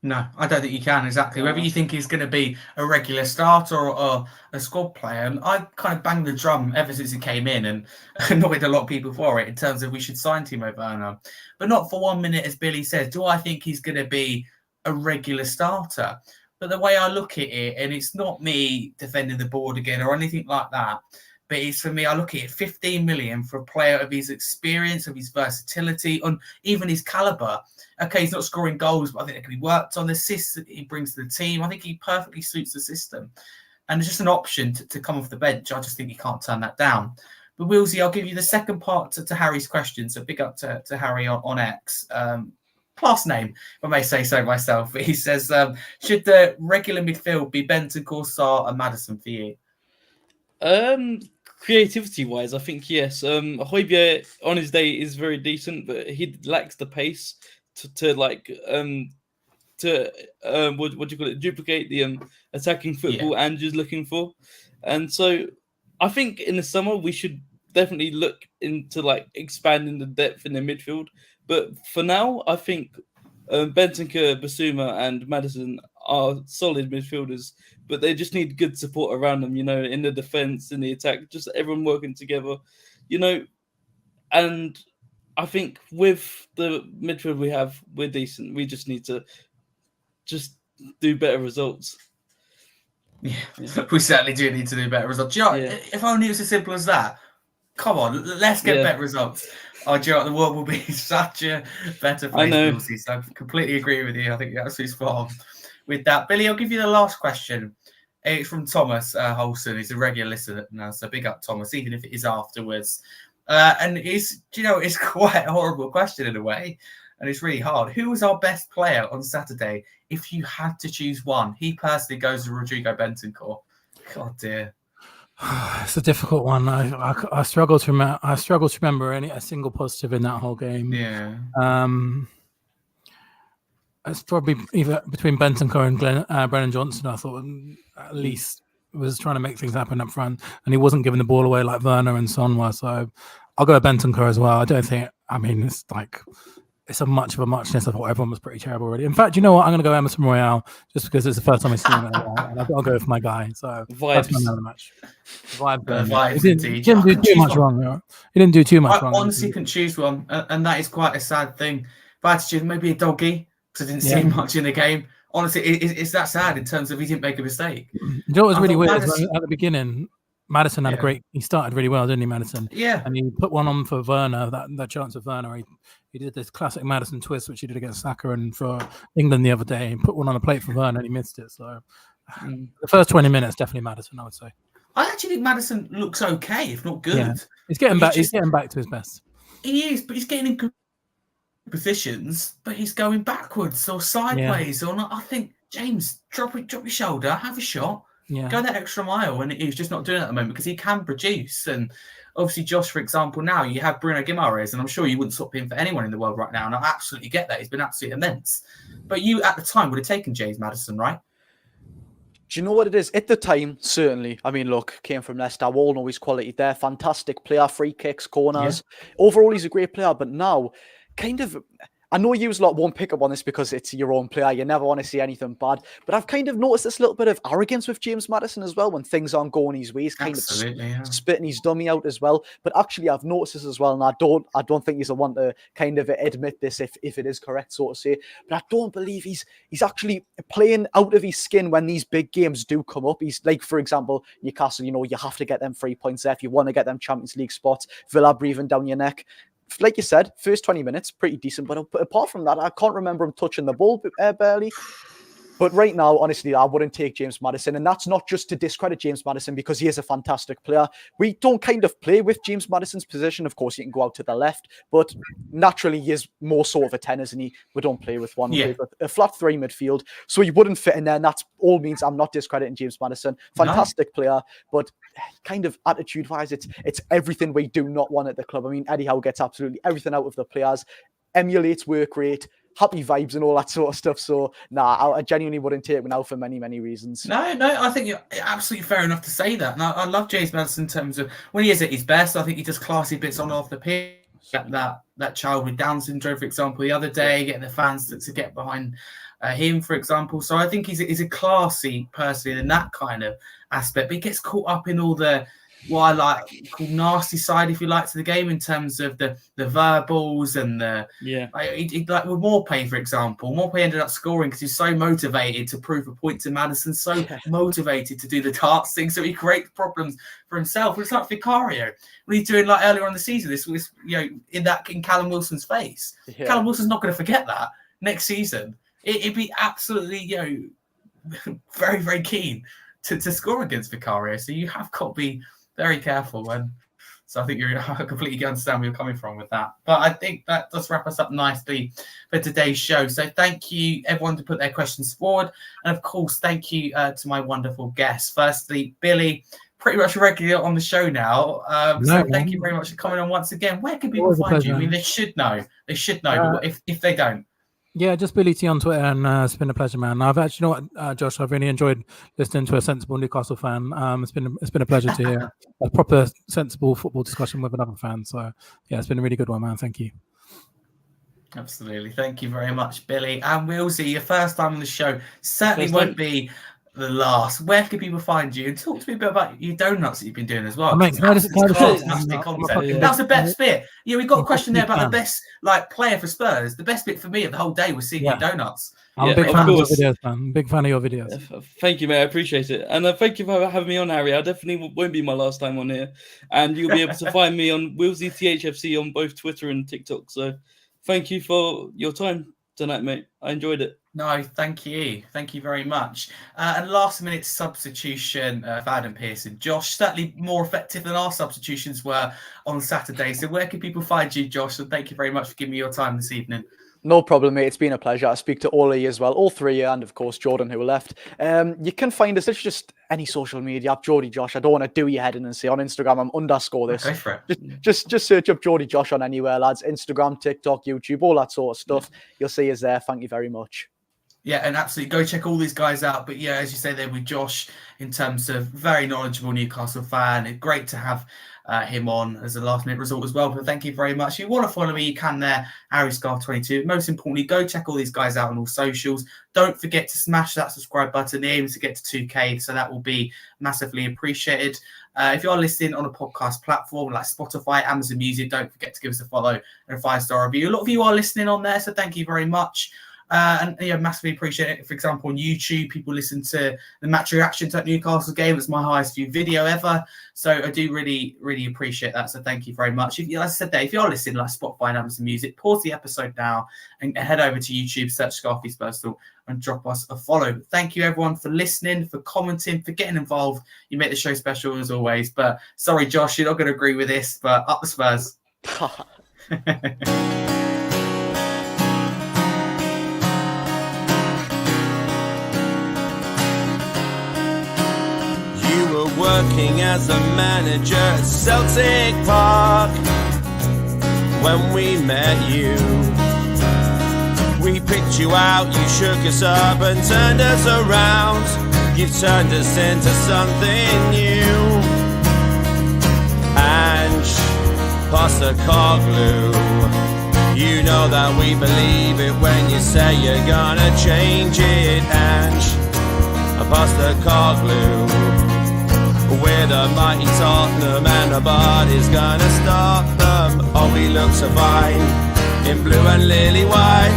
No, I don't think you can, exactly. Whether you think he's going to be a regular starter or a squad player, and I kind of banged the drum ever since he came in and annoyed a lot of people for it in terms of we should sign Timo Werner. But not for 1 minute, as Billy says, do I think he's going to be a regular starter? But the way I look at it, and it's not me defending the board again or anything like that, but it's for me, I look at it, 15 million for a player of his experience, of his versatility, on even his caliber. Okay, he's not scoring goals, but I think it can be worked on. The assists that he brings to the team, I think he perfectly suits the system. And it's just an option to come off the bench. I just think you can't turn that down. But Wheelsy, I'll give you the second part to Harry's question. So big up to Harry on X. Class name, if I may say so myself. But he says, should the regular midfield be Bentancur, Sarr and Maddison for you? Creativity wise, I think yes. Højbjerg on his day is very decent, but he lacks the pace to what do you call it? Duplicate the attacking football Andrew's looking for. And so I think in the summer we should definitely look into like expanding the depth in the midfield. But for now, I think Bentancur, Basuma and Maddison are solid midfielders, but they just need good support around them, in the defense, in the attack, just everyone working together, and I think with the midfield we have, we're decent. We just need to just do better results. Yeah. We certainly do need to do better results. If only it was as simple as that. Come on, let's get better results. Oh, do you know what? The world will be such a better place. I know. So I completely agree with you. I think you're absolutely spot on with that. Billy, I'll give you the last question. It's from Thomas Holson. He's a regular listener now, so big up, Thomas, even if it is afterwards. And it's quite a horrible question in a way, and it's really hard. Who was our best player on Saturday? If you had to choose one, he personally goes to Rodrigo Bentancur. God dear. It's a difficult one. I struggle to remember. I struggle to remember a single positive in that whole game. Yeah. It's probably either between Bentancur and Brennan Johnson. I thought at least was trying to make things happen up front, and he wasn't giving the ball away like Werner and Son were. So I'll go with Bentancur as well. I don't think. I mean, it's a much of a muchness. I thought everyone was pretty terrible already. In fact, you know what? I'm going to go Emerson Royale just because it's the first time I've seen it. And I'll go for my guy. So vibes. That's my man of the match. Vibes he didn't do too much wrong. He didn't do too much wrong. I honestly couldn't choose one, and that is quite a sad thing. If I had to choose, maybe a doggy, because I didn't see much in the game. Honestly, it's that sad in terms of he didn't make a mistake. You know what was really weird at the beginning? Maddison had he started really well, didn't he, Maddison? Yeah. And he put one on for Werner, that chance of Werner. He did this classic Maddison twist, which he did against Saka and for England the other day. He put one on a plate for Werner and he missed it. So the first 20 minutes, definitely Maddison, I would say. I actually think Maddison looks okay, if not good. Yeah. He's getting back to his best. He is, but he's getting in good positions, but he's going backwards or sideways. Or not. I think, James, drop your shoulder, have a shot. Yeah. Go that extra mile, and he's just not doing it at the moment because he can produce. And obviously, Josh, for example, now you have Bruno Guimaraes, and I'm sure you wouldn't swap him for anyone in the world right now. And I absolutely get that; he's been absolutely immense. But you, at the time, would have taken James Maddison, right? Do you know what it is? At the time, certainly. I mean, look, came from Leicester. We all know his quality there. Fantastic player, free kicks, corners. Yeah. Overall, he's a great player. But now, kind of, I know you won't pick up on this because it's your own player. You never want to see anything bad. But I've kind of noticed this little bit of arrogance with James Maddison as well when things aren't going his way. He's kind of spitting his dummy out as well. But actually, I've noticed this as well. And I don't think he's the one to kind of admit this if it is correct, so to say. But I don't believe he's actually playing out of his skin when these big games do come up. He's like, for example, Newcastle, you have to get them 3 points there if you want to get them Champions League spots. Villa breathing down your neck. Like you said, first 20 minutes, pretty decent. But apart from that, I can't remember him touching the ball barely. But right now, honestly, I wouldn't take James Maddison. And that's not just to discredit James Maddison because he is a fantastic player. We don't kind of play with James Maddison's position. Of course, he can go out to the left. But naturally, he is more sort of a 10, isn't he? We don't play with one. Yeah. Play with a flat 3 midfield. So he wouldn't fit in there. And that's all means I'm not discrediting James Maddison. Fantastic player. But kind of attitude-wise, it's everything we do not want at the club. I mean, Eddie Howe gets absolutely everything out of the players. Emulates work rate. Happy vibes and all that sort of stuff. So, I genuinely wouldn't take him now for many, many reasons. No, I think you're absolutely fair enough to say that. And I love James Maddison in terms of when he is at his best. I think he does classy bits on and off the pitch. That child with Down syndrome, for example, the other day, getting the fans to get behind him, for example. So I think he's a classy person in that kind of aspect. But he gets caught up in all the what I like call nasty side, if you like, to the game in terms of the verbals and the like with Morpay, for example. Morpay ended up scoring because he's so motivated to prove a point to Maddison, so motivated to do the darts thing, so he creates problems for himself. It's like Vicario when he's doing like earlier on the season. This was in Callum Wilson's face. Yeah. Callum Wilson's not going to forget that next season. It'd be absolutely very, very keen to score against Vicario. So you have got to be very careful. And so I think I completely understand where you're coming from with that. But I think that does wrap us up nicely for today's show. So thank you, everyone, to put their questions forward. And of course, thank you to my wonderful guests. Firstly, Billy, pretty much regular on the show now. Thank you very much for coming on once again. Where can people find you? I mean, they should know. But if they don't. Yeah, just Billie T on Twitter, and it's been a pleasure, man. I've actually, Josh, I've really enjoyed listening to a sensible Newcastle fan. It's been a pleasure to hear a proper, sensible football discussion with another fan. So, yeah, it's been a really good one, man. Thank you. Absolutely. Thank you very much, Billy. And Wheelsy, your first time on the show certainly won't be the last. Where can people find you? And talk to me a bit about your donuts that you've been doing as well. That was the best bit. Yeah, we got a question there about the best player for Spurs. The best bit for me of the whole day was seeing your donuts. I'm a big fan of your videos, man. Big fan of your videos. Thank you, mate. I appreciate it. And thank you for having me on, Harry. I definitely won't be my last time on here. And you'll be able to find me on Wheelsy THFC on both Twitter and TikTok. So thank you for your time tonight, mate. I enjoyed it. No, thank you. Thank you very much. And last minute substitution for Adam Pearson. Josh, certainly more effective than our substitutions were on Saturday. So where can people find you, Josh? And thank you very much for giving me your time this evening. No problem, mate. It's been a pleasure. I speak to all of you as well, all three, and of course Jordan, who left. You can find us. It's just any social media. Geordie Josh. I don't want to do your head in and say on Instagram I'm _ this. Go for it. Just search up Geordie Josh on anywhere, lads. Instagram, TikTok, YouTube, all that sort of stuff. You'll see us there. Thank you very much. Yeah, and absolutely go check all these guys out. But yeah, as you say there with Josh, in terms of very knowledgeable Newcastle fan, great to have him on as a last minute result as well. But thank you very much. If you want to follow me, you can there, HarryScarf22. Most importantly, go check all these guys out on all socials. Don't forget to smash that subscribe button. The aim is to get to 2K, so that will be massively appreciated. If you are listening on a podcast platform like Spotify, Amazon Music, don't forget to give us a follow and a 5-star review. A lot of you are listening on there, so thank you very much. And massively appreciate it. For example, on YouTube, people listen to the match reaction to that Newcastle game. It's my highest viewed video ever. So I do really, really appreciate that. So thank you very much. If, like I said, if you're listening like Spotify and Amazon Music, pause the episode now and head over to YouTube, search Scarfy Spurs Talk and drop us a follow. Thank you everyone for listening, for commenting, for getting involved. You make the show special as always. But sorry, Josh, you're not going to agree with this, but up the Spurs. Working as a manager at Celtic Park when we met you. We picked you out, you shook us up and turned us around. You've turned us into something new. And Postecoglou, you know that we believe it when you say you're gonna change it. And Postecoglou, we're the mighty Tottenham and nobody's gonna stop them. Oh, we look so fine in blue and lily white.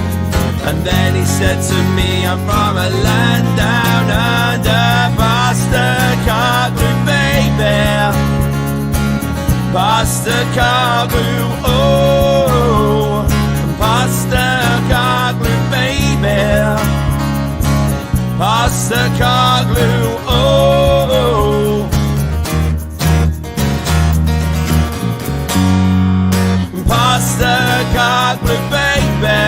And then he said to me, I'm from a land down under. Postecoglou, baby. Postecoglou, oh. Postecoglou, baby. Postecoglou, oh. Postecoglou, baby.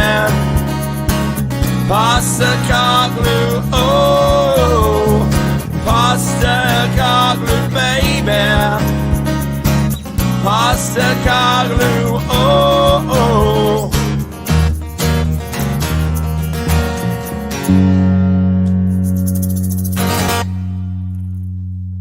Postecoglou, oh. Postecoglou, baby. Postecoglou, oh.